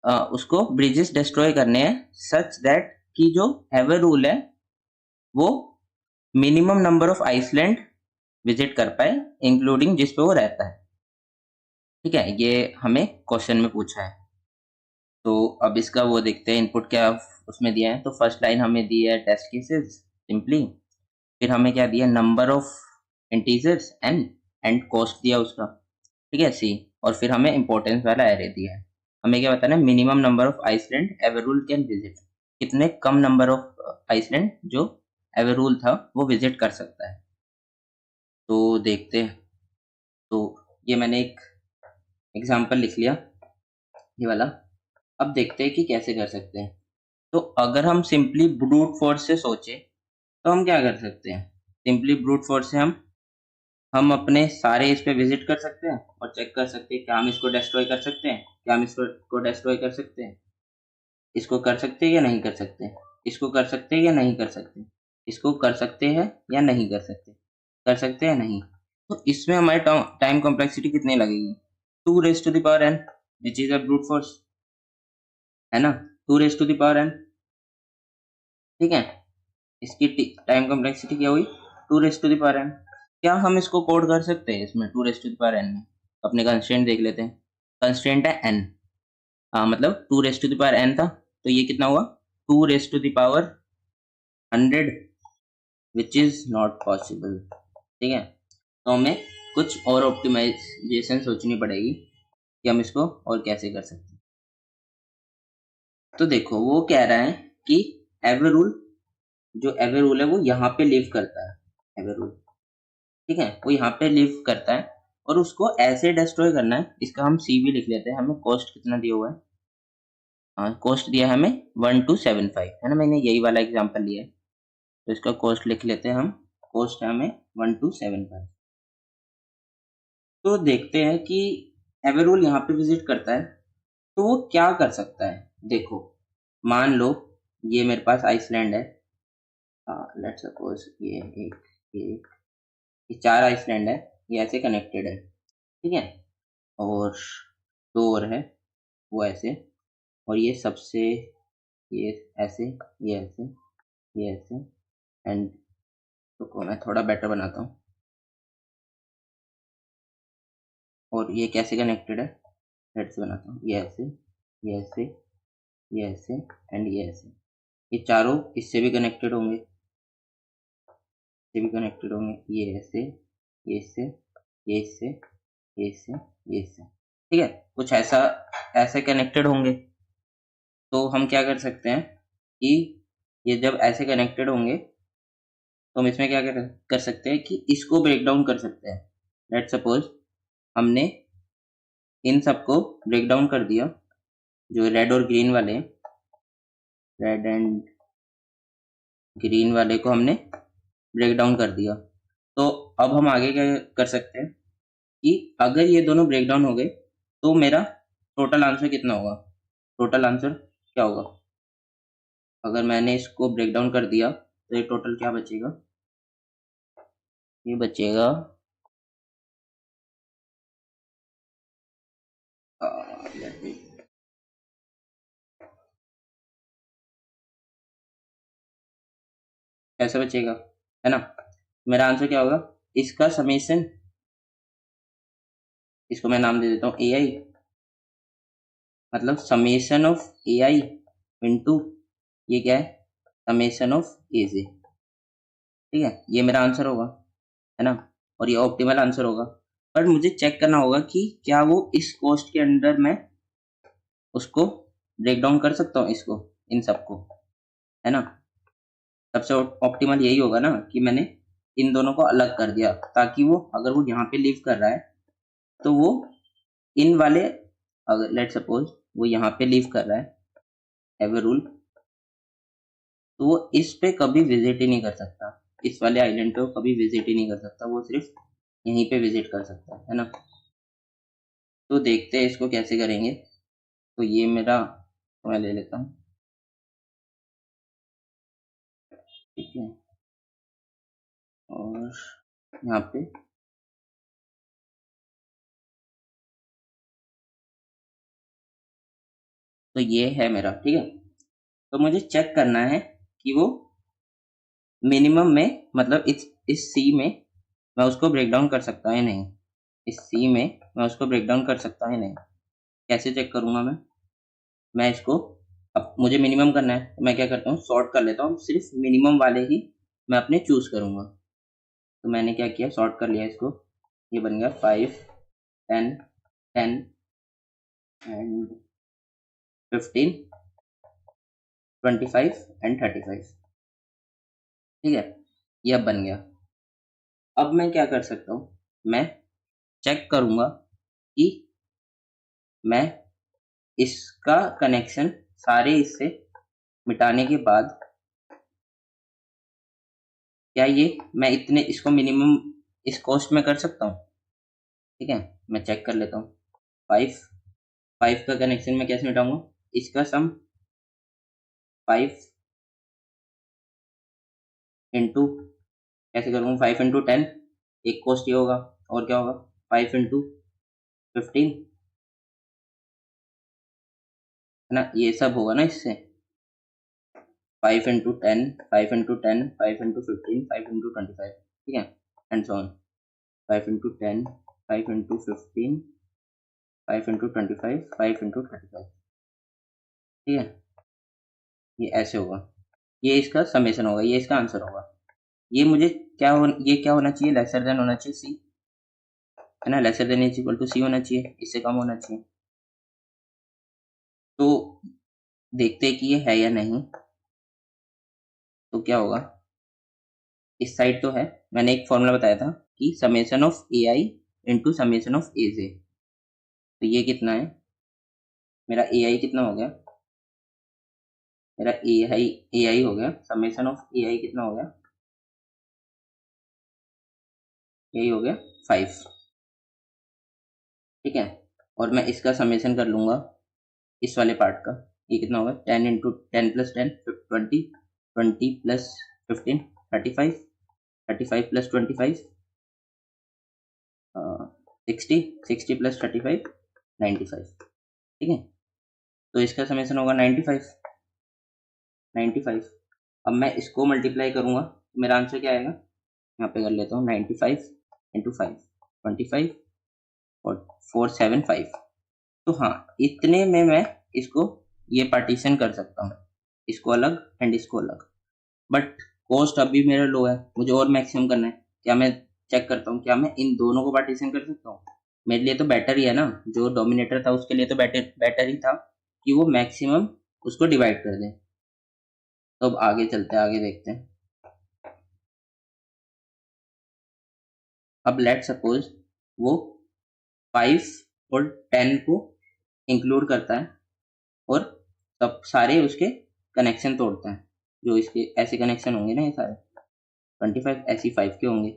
उसको ब्रिजेस डिस्ट्रॉय करने हैं सच दैट कि जो एवर रूल है वो minimum number of island visit कर पाए इंक्लूडिंग जिस पे वो रहता है। ठीक है, ये हमें क्वेश्चन में पूछा है। तो अब इसका वो देखते हैं इनपुट क्या उसमें दिया है। तो फर्स्ट लाइन हमें दी है टेस्ट केसेस सिंपली, फिर हमें क्या दिया number of integers N and cost दिया उसका, ठीक है सी, और फिर हमें इंपॉर्टेंस वाला एरे दिया है। हमें क्या बताना है minimum number of island Everule can visit, कितने कम नंबर ऑफ आइसलैंड जो एवररूल था वो विजिट कर सकता है। तो देखते हैं। तो ये मैंने एक एग्जांपल लिख लिया ये वाला। अब देखते हैं कि कैसे कर सकते हैं। तो अगर हम सिंपली ब्रूट फोर्स से सोचे तो हम क्या कर सकते हैं। सिंपली ब्रूट फोर्स से हम अपने सारे इस पे विजिट कर सकते हैं और चेक कर सकते हैं क्या हम इसको डिस्ट्रॉय कर सकते हैं, क्या हम इसको डिस्ट्रॉय कर सकते हैं, इसको कर सकते हैं या नहीं कर सकते, इसको कर सकते हैं या नहीं कर सकते, इसको कर सकते हैं या नहीं कर सकते हैं नहीं। तो इसमें हमारी टाइम कॉम्प्लेक्सिटी कितनी लगेगी, 2 raised to the power n which is a brute force, है ना, 2 raised to the power n। ठीक है, इसकी टाइम कॉम्प्लेक्सिटी क्या हुई, 2 raised to the power n। क्या हम इसको कोड कर सकते हैं इसमें 2 raised to the power n में। अपने कंस्ट्रेंट देख लेते हैं। कंस्ट्रेंट है n, हाँ मतलब 2 raised to the power n था, तो ये कितना हुआ 2 raised to the power 100 which is not possible. ठीक है, तो हमें कुछ और ऑप्टिमाइजेशन सोचनी पड़ेगी कि हम इसको और कैसे कर सकते हैं। तो देखो वो कह रहा है कि एवर रूल, जो एवर रूल है वो यहाँ पे लिव करता है, एवर रूल, ठीक है, वो यहाँ पे लिव करता है और उसको ऐसे डिस्ट्रॉय करना है। इसका हम सी भी लिख लेते हैं। हमें कॉस्ट कितना दिया हुआ है, हाँ कॉस्ट दिया है हमें 1275, है ना, मैंने यही वाला एग्जांपल लिया है। तो इसका कॉस्ट लिख लेते हैं हम, कॉस्ट है हमें 1275। तो देखते हैं कि एवररूल यहाँ पे विजिट करता है तो वो क्या कर सकता है। देखो मान लो ये मेरे पास आइसलैंड है, लेट्स सपोज एक ये 4 आइसलैंड है, ये ऐसे कनेक्टेड है, ठीक है, और 2 और है वो ऐसे, और ये सबसे ये ऐसे, ये ऐसे, ये ऐसे, एंड रुको मैं थोड़ा बेटर बनाता हूँ। और ये कैसे कनेक्टेड है, लेट्स बनाता हूँ, ये ऐसे, ये ऐसे, ये ऐसे, एंड ये ऐसे। ये चारों इससे भी कनेक्टेड होंगे, इससे भी कनेक्टेड होंगे, ये ऐसे, ये इससे, ये इससे, ये इससे, ये इससे, ठीक है, कुछ ऐसा ऐसे कनेक्टेड होंगे। तो हम क्या कर सकते हैं कि ये जब ऐसे कनेक्टेड होंगे तो हम इसमें क्या कर सकते हैं कि इसको ब्रेक डाउन कर सकते हैं। लेट्स सपोज हमने इन सबको ब्रेक डाउन कर दिया, जो रेड और ग्रीन वाले, रेड एंड ग्रीन वाले को हमने ब्रेक डाउन कर दिया। तो अब हम आगे क्या कर सकते हैं कि अगर ये दोनों ब्रेक डाउन हो गए तो मेरा टोटल आंसर कितना होगा। टोटल आंसर क्या होगा, अगर मैंने इसको ब्रेक डाउन कर दिया तो ये टोटल क्या बचेगा, ये बचेगा let me- कैसे बचेगा, है ना, मेरा आंसर क्या होगा, इसका समेशन, इसको मैं नाम दे देता हूँ ए आई, मतलब summation of A i into ये क्या है, समेशन ऑफ ए जे। ठीक है, ये मेरा आंसर होगा, है ना, और ये ऑप्टिमल आंसर होगा। पर मुझे चेक करना होगा कि क्या वो इस कॉस्ट के अंडर मैं उसको ब्रेक डाउन कर सकता हूँ, इसको, इन सबको, है ना। सबसे ऑप्टिमल यही होगा ना कि मैंने इन दोनों को अलग कर दिया, ताकि वो अगर वो यहाँ पे लिव कर रहा है तो वो इन वाले, अगर लेट सपोज वो यहाँ पे लिव कर रहा है एवर रूल, तो वो इस पे कभी विजिट ही नहीं कर सकता, इस वाले आइलैंड पे वो कभी विजिट ही नहीं कर सकता, वो सिर्फ यहीं पे विजिट कर सकता है ना। तो देखते हैं इसको कैसे करेंगे। तो ये मेरा, तो मैं ले लेता हूँ, ठीक है, और यहाँ पे तो तो ये है मेरा, ठीक है। तो मुझे चेक करना है कि वो मिनिमम में, मतलब इस सी में मैं उसको ब्रेक डाउन कर सकता है नहीं, इस सी में मैं उसको ब्रेक डाउन कर सकता है नहीं। कैसे चेक करूंगा मैं इसको, अब मुझे मिनिमम करना है तो मैं क्या करता हूँ, सॉर्ट कर लेता हूँ, सिर्फ मिनिमम वाले ही मैं अपने चूज करूंगा। तो मैंने क्या किया, सॉर्ट कर लिया इसको, ये बन गया 5 10 10 एंड 15 25 एंड 35, ठीक है। ये अब बन गया। अब मैं क्या कर सकता हूँ, मैं चेक करूंगा कि मैं इसका कनेक्शन सारे इससे मिटाने के बाद क्या ये मैं इतने इसको मिनिमम इस कॉस्ट में कर सकता हूँ, ठीक है। मैं चेक कर लेता हूँ। 5 का कनेक्शन मैं कैसे मिटाऊंगा, इसका सम 5 इंटू कैसे करूँगा, 5 इंटू 10, एक कॉस्ट ये होगा, और क्या होगा 5 इंटू 15, है ना, ये सब होगा ना इससे 5 इंटू 10 5 इंटू 10 5 इंटू 15 5 इंटू 25, ठीक है, and so on. 5 into 10 5 into 15 5 into 25 5 into 35, ठीक है। ये ऐसे होगा, ये इसका समेशन होगा, ये इसका आंसर होगा। ये मुझे ये क्या होना चाहिए, लेसर देन होना चाहिए सी, है ना, lesser than is equal to c होना चाहिए, इससे कम होना चाहिए। तो देखते हैं कि ये है या नहीं। तो क्या होगा, इस साइड तो है, मैंने एक फॉर्मूला बताया था कि summation of A i into summation of a j. तो ये कितना है, मेरा ए आई कितना हो गया, मेरा ए आई हो गया, समेशन ऑफ ए आई कितना हो गया, यही हो गया 5, ठीक है। और मैं इसका समेशन कर लूंगा इस वाले पार्ट का, ये कितना होगा 10 into 10 plus 10 20 20 plus 15 35 35 plus 25 60 60 plus 35 95, ठीक है। तो इसका समेशन होगा 95 95। अब मैं इसको मल्टीप्लाई करूंगा तो मेरा आंसर क्या आएगा, यहाँ पे कर लेता हूँ 95 इंटू 5 25 और 475। तो हाँ, इतने में मैं इसको ये पार्टीशन कर सकता हूँ, इसको अलग एंड इसको अलग। बट कॉस्ट अभी मेरा लो है, मुझे और मैक्सिमम करना है। क्या मैं चेक करता हूँ क्या मैं इन दोनों को पार्टीशन कर सकता हूँ, मेरे लिए तो बेटर ही है ना, जो डोमिनेटर था उसके लिए तो बेटर ही था कि वो मैक्सिमम उसको डिवाइड कर दे। तो अब आगे चलते हैं, आगे देखते हैं। अब लेट सपोज वो 5 और 10 को इंक्लूड करता है और सब सारे उसके कनेक्शन तोड़ता है, जो इसके ऐसे कनेक्शन होंगे ना, ये सारे 25 ऐसी 5 के होंगे,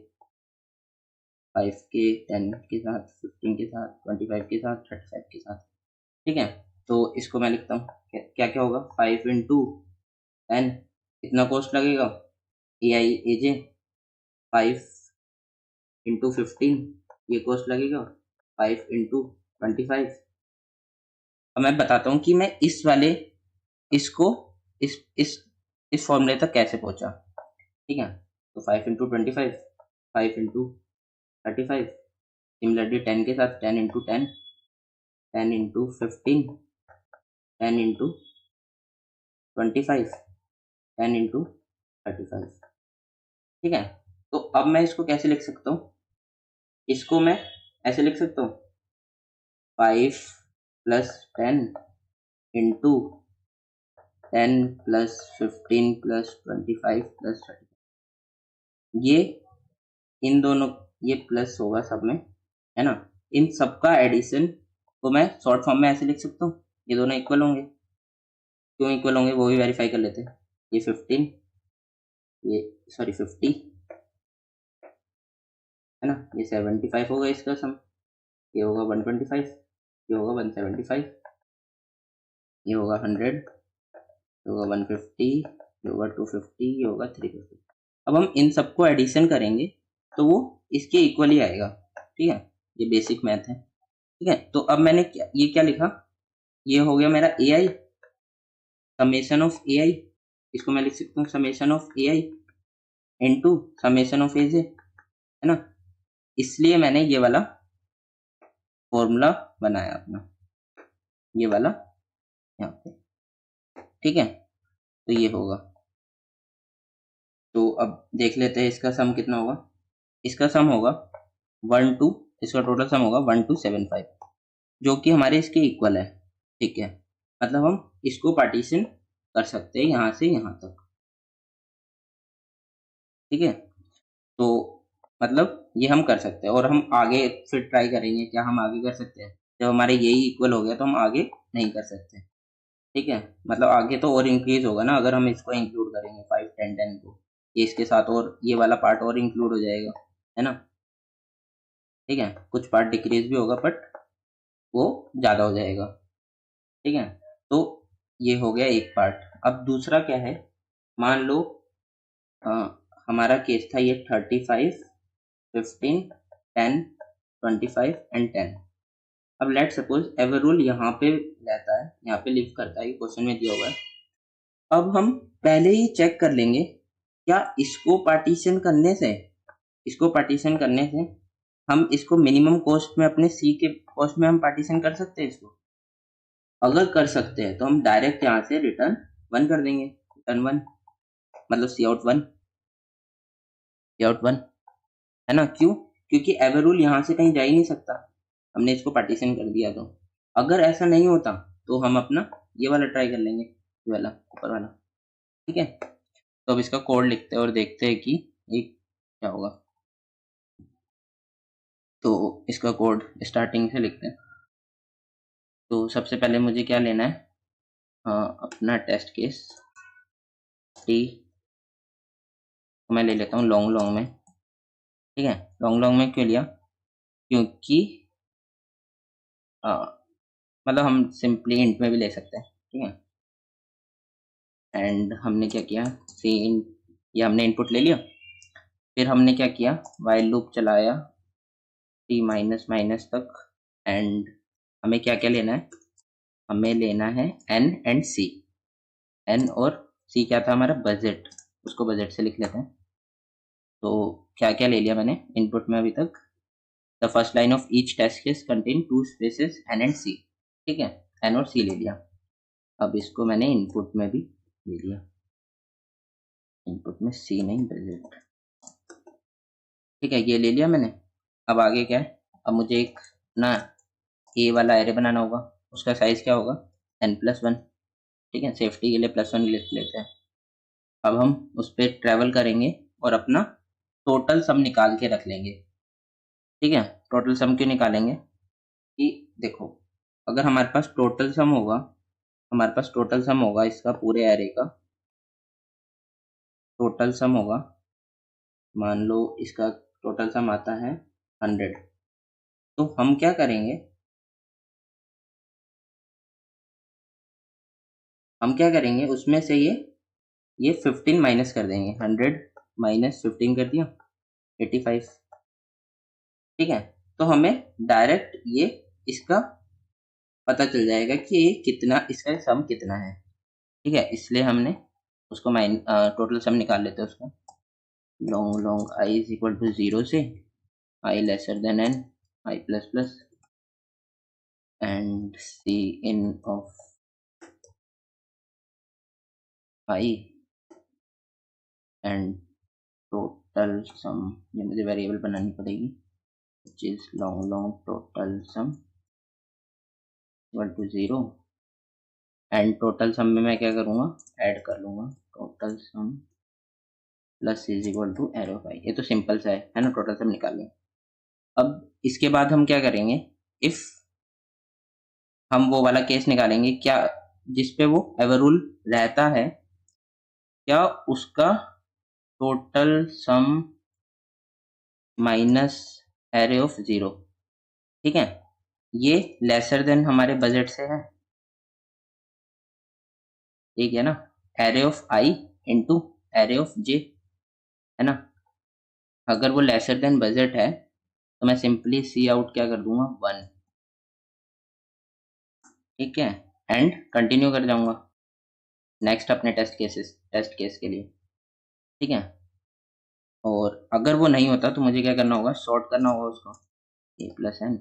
5 के 10 के साथ 15 के साथ 25 के साथ 35 के साथ, ठीक है। तो इसको मैं लिखता हूँ, क्या क्या होगा, 5 इंटू 10 कितना कॉस्ट लगेगा, ए आई ए जे 5 इंटू 15 ये कॉस्ट लगेगा 5 इंटू 25। अब मैं बताता हूँ कि मैं इस वाले इसको इस इस इस फॉर्मूले तक कैसे पहुंचा, ठीक है। तो 5 इंटू 25 5 इंटू 35, सिमिलरली 10 के साथ 10 इंटू 10 10 इंटू 15 10 इंटू 25 10 इंटू 35, ठीक है। तो अब मैं इसको कैसे लिख सकता हूँ, इसको मैं ऐसे लिख सकता हूँ 5 plus 10 into 10 plus 15 plus 25 plus 30, ये इन दोनों ये प्लस होगा सब में, है ना। इन सबका एडिशन को मैं शॉर्ट फॉर्म में ऐसे लिख सकता हूँ, ये दोनों इक्वल होंगे, क्यों इक्वल होंगे वो भी वेरीफाई कर लेते हैं। ये 15 ये सॉरी 50, है ना, ये 75 होगा इसका सम, ये होगा 125, ये होगा 175, ये होगा 100, ये होगा 150, ये होगा 250, ये होगा 350। अब हम इन सबको एडिशन करेंगे तो वो इसके इक्वल ही आएगा, ठीक है। ये बेसिक मैथ है, ठीक है। तो अब मैंने ये क्या लिखा, ये हो गया मेरा ए आई समेशन ऑफ ए आई, इसको मैं लिख सकता हूँ summation of A i into summation of a j, है ना। इसलिए मैंने ये वाला फॉर्मूला बनाया अपना, ये वाला यहाँ पे, ठीक है। तो ये होगा, तो अब देख लेते हैं इसका सम कितना होगा। इसका सम होगा 1 2, इसका टोटल सम होगा 1275, जो कि हमारे इसके इक्वल है, ठीक है। मतलब हम इसको पार्टीशन कर सकते हैं यहाँ से यहाँ तक, ठीक है। तो मतलब ये हम कर सकते हैं, और हम आगे फिर ट्राई करेंगे, क्या हम आगे कर सकते हैं। जब हमारे यही इक्वल हो गया तो हम आगे नहीं कर सकते, ठीक है। मतलब आगे तो और इंक्रीज होगा ना, अगर हम इसको इंक्लूड करेंगे 5 10 10 को, ये इसके साथ और ये वाला पार्ट और इंक्लूड हो जाएगा, है ना, ठीक है। कुछ पार्ट डिक्रीज भी होगा बट वो ज़्यादा हो जाएगा, ठीक है। तो ये हो गया एक पार्ट। अब दूसरा क्या है, मान लो अ, हमारा केस था ये 35 15 10 25 एंड 10। अब लेट सपोज एवर रूल यहाँ पे रहता है, यहाँ पे लिव करता है, क्वेश्चन में दिया हुआ है। अब हम पहले ही चेक कर लेंगे, क्या इसको पार्टीशन करने से, इसको पार्टीशन करने से हम इसको मिनिमम कॉस्ट में, अपने सी के कॉस्ट में हम पार्टीशन कर सकते हैं इसको। अगर कर सकते हैं तो हम डायरेक्ट यहाँ से रिटर्न 1 कर देंगे, रिटर्न 1, मतलब सी आउट 1, सी आउट 1, है ना। क्यों? क्योंकि एवर रूल यहाँ से कहीं जा ही नहीं सकता, हमने इसको पार्टीशन कर दिया। तो अगर ऐसा नहीं होता तो हम अपना ये वाला ट्राई कर लेंगे, ये वाला ऊपर वाला, ठीक है। तो अब इसका कोड लिखते हैं और देखते हैं कि ये क्या होगा। तो इसका कोड स्टार्टिंग से लिखते हैं। तो सबसे पहले मुझे क्या लेना है, अपना टेस्ट केस टी, तो मैं ले लेता हूँ लॉन्ग लॉन्ग में, ठीक है। लॉन्ग लॉन्ग में क्यों लिया, क्योंकि मतलब हम सिंपली इंट में भी ले सकते हैं, ठीक है। एंड हमने क्या किया, सी इन, ये हमने इनपुट ले लिया। फिर हमने क्या किया, वाइल लूप चलाया टी माइनस माइनस तक। एंड हमें क्या क्या लेना है, हमें लेना है एन एंड सी। एन और सी क्या था हमारा, बजट, उसको बजट से लिख लेते हैं। तो क्या क्या ले लिया मैंने इनपुट में अभी तक, the first line of each test case contain 2 spaces n and c, ठीक है। एन और सी ले लिया। अब इसको मैंने इनपुट में भी ले लिया, इनपुट में सी नहीं बजट, ठीक है। ये ले लिया मैंने। अब आगे क्या है, अब मुझे एक ना ए वाला एरे बनाना होगा, उसका साइज क्या होगा, n+1, ठीक है। सेफ्टी के लिए +1 लिख लेते हैं। अब हम उस पर ट्रेवल करेंगे और अपना टोटल सम निकाल के रख लेंगे, ठीक है। टोटल सम क्यों निकालेंगे कि देखो, अगर हमारे पास टोटल सम होगा, हमारे पास टोटल सम होगा इसका पूरे एरे का, टोटल सम होगा, मान लो इसका टोटल सम आता है 100। तो हम क्या करेंगे, हम क्या करेंगे उसमें से ये 15 माइनस कर देंगे, 100 माइनस 15 कर दिया 85, ठीक है। तो हमें डायरेक्ट ये इसका पता चल जाएगा कि ये कितना, इसका सम कितना है, ठीक है। इसलिए हमने उसको टोटल सम निकाल लेते हैं उसका। Long long I is equal to 0 से i lesser than n, i plus plus, and c in of i and total sum, ये मुझे वेरिएबल बनानी पड़ेगी, which is long total sum equal to 0। And total sum में मैं क्या करूँगा, add कर लूँगा total sum plus is equal to arrow phi. ये तो सिंपल सा है ना, टोटल सम निकाल लें। अब इसके बाद हम क्या करेंगे, इफ हम वो वाला केस निकालेंगे क्या जिसपे वो एवर रूल रहता है, क्या उसका total sum minus array of 0, ठीक है। ये लेसर देन हमारे बजट से है, ठीक है ना। Array of i into array of j, है ना। अगर वो लेसर देन बजट है तो मैं सिंपली सी आउट क्या कर दूंगा 1, ठीक है। एंड कंटिन्यू कर जाऊंगा। नेक्स्ट अपने टेस्ट केस के लिए, ठीक है। और अगर वो नहीं होता तो मुझे क्या करना होगा, सॉर्ट करना होगा उसको, ए प्लस एन,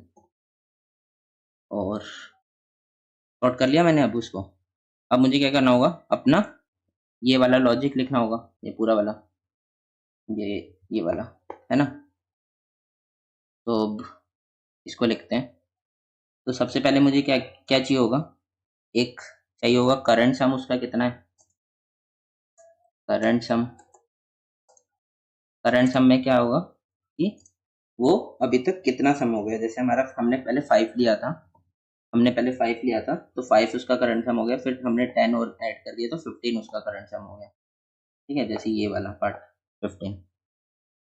और सॉर्ट कर लिया मैंने अब उसको। अब मुझे क्या करना होगा, अपना ये वाला लॉजिक लिखना होगा, ये पूरा वाला, ये ये वाला, है ना। तो अब इसको लिखते हैं। तो सबसे पहले मुझे क्या क्या चाहिए होगा, एक चाहिए होगा करंट सम, उसका कितना है, करंट सम। करंट सम में क्या होगा कि वो अभी तक कितना सम हो गया, जैसे हमारा हमने पहले 5 लिया था, तो 5 उसका करंट सम हो गया, फिर हमने 10 और ऐड कर दिया तो 15 उसका करंट सम हो गया, ठीक है। जैसे ये वाला पार्ट 15,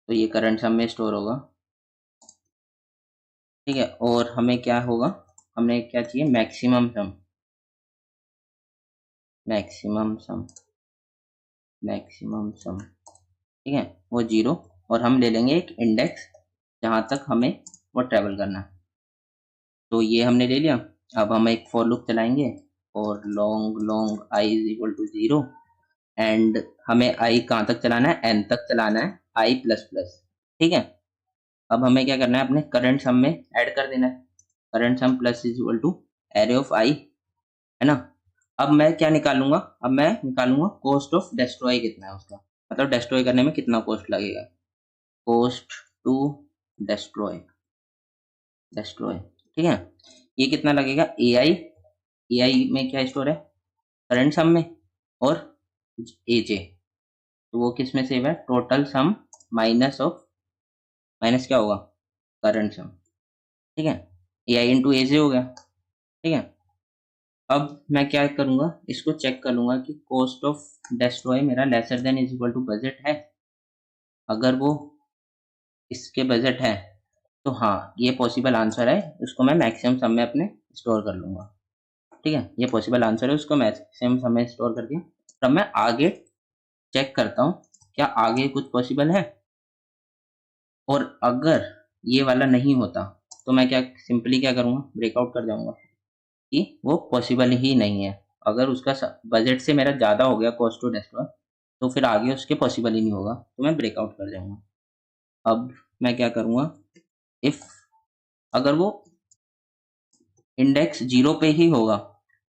तो ये करंट सम में स्टोर होगा, ठीक है। और हमें क्या होगा, हमें क्या चाहिए, मैक्सिमम सम, मैक्सिमम सम, मैक्सिमम सम, ठीक है, वो 0। और हम ले लेंगे एक इंडेक्स जहां तक हमें वो ट्रेवल करना है। तो ये हमने ले लिया। अब हम एक फॉर लूप चलाएंगे, और long long I is equal to 0, and हमें आई कहाँ तक चलाना है, एन तक चलाना है, आई प्लस प्लस, ठीक है। अब हमें क्या करना है, अपने करंट सम में ऐड कर देना है, current sum plus is equal to array of i, है ना। अब मैं क्या निकालूंगा, अब मैं निकालूंगा कॉस्ट ऑफ डेस्ट्रॉय कितना है उसका, मतलब डेस्ट्रॉय करने में कितना कॉस्ट लगेगा, कॉस्ट टू डेस्ट्रॉय, डेस्ट्रॉय, ठीक है। ये कितना लगेगा, ए आई में क्या स्टोर है, करंट सम में, और ए जे, तो वो किस में सेव है, total sum minus of, minus क्या होगा, करंट सम, ठीक है। ए आई इंटू ए जे हो गया, ठीक है। अब मैं क्या करूंगा, इसको चेक कर लूंगा कि कॉस्ट ऑफ डेस्ट्रॉय मेरा lesser than is equal to budget है। अगर वो इसके बजट है तो हाँ, ये पॉसिबल आंसर है, उसको मैं मैक्सिमम सम में अपने स्टोर कर लूंगा, ठीक है। ये पॉसिबल आंसर है, उसको मैक्सिमम सम में स्टोर कर दिया। तब मैं आगे चेक करता हूँ क्या आगे कुछ पॉसिबल है, और अगर ये वाला नहीं होता तो मैं क्या सिंपली क्या करूँगा, ब्रेकआउट कर जाऊंगा कि वो पॉसिबल ही नहीं है। अगर उसका बजट से मेरा ज़्यादा हो गया कॉस्ट टू डेस्ट्रॉय, तो फिर आगे उसके पॉसिबल ही नहीं होगा, तो मैं ब्रेकआउट कर जाऊंगा। अब मैं क्या करूँगा, इफ अगर वो इंडेक्स 0 पे ही होगा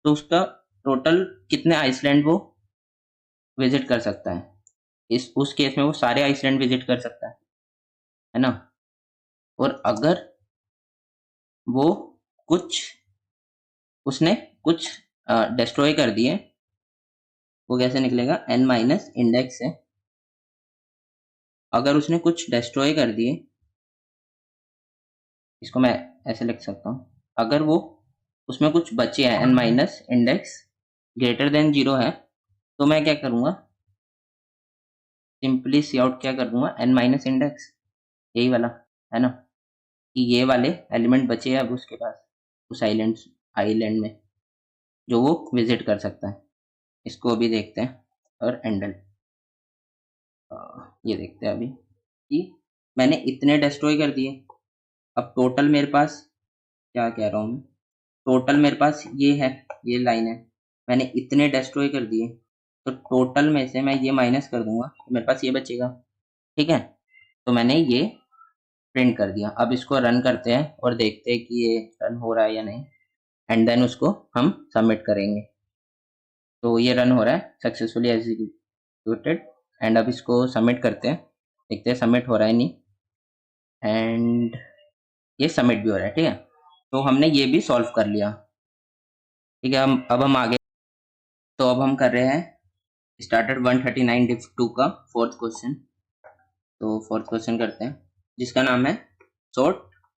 तो उसका टोटल कितने आइसलैंड वो विजिट कर सकता है, इस उस केस में वो सारे आइसलैंड विजिट कर सकता है ना। और अगर वो कुछ उसने कुछ डिस्ट्रॉय कर दिए, वो कैसे निकलेगा, एन माइनस इंडेक्स है, अगर उसने कुछ डिस्ट्रॉय कर दिए, इसको मैं ऐसे लिख सकता हूँ, अगर वो उसमें कुछ बचे हैं, N minus index greater than 0 है, तो मैं क्या करूँगा, सिंपली सी आउट क्या कर दूंगा, एन माइनस इंडेक्स, यही वाला, है ना, कि ये वाले एलिमेंट बचे हैं अब उसके पास, उस आइलैंड में जो वो विजिट कर सकता है। इसको अभी देखते हैं, और एंडल, ये देखते हैं अभी कि मैंने इतने डिस्ट्रॉय कर दिए। अब टोटल मेरे पास, क्या कह रहा हूँ मैं, टोटल मेरे पास ये है, ये लाइन है, मैंने इतने डिस्ट्रॉय कर दिए, तो टोटल में से मैं ये माइनस कर दूंगा तो मेरे पास ये बचेगा, ठीक है। तो मैंने ये प्रिंट कर दिया। अब इसको रन करते हैं और देखते हैं कि ये रन हो रहा है या नहीं, एंड देन उसको हम सबमिट करेंगे। तो ये रन हो रहा है, सक्सेसफुली एग्जीक्यूटेड, एंड अब इसको सबमिट करते हैं, देखते हैं सबमिट हो रहा है नहीं, एंड ये सबमिट भी हो रहा है, ठीक है। तो हमने ये भी सॉल्व कर लिया, ठीक है। हम अब हम आगे, तो अब हम कर रहे हैं स्टार्टेड 139 डिफ 2 का फोर्थ क्वेश्चन। तो फोर्थ क्वेश्चन करते हैं, जिसका नाम है शॉर्ट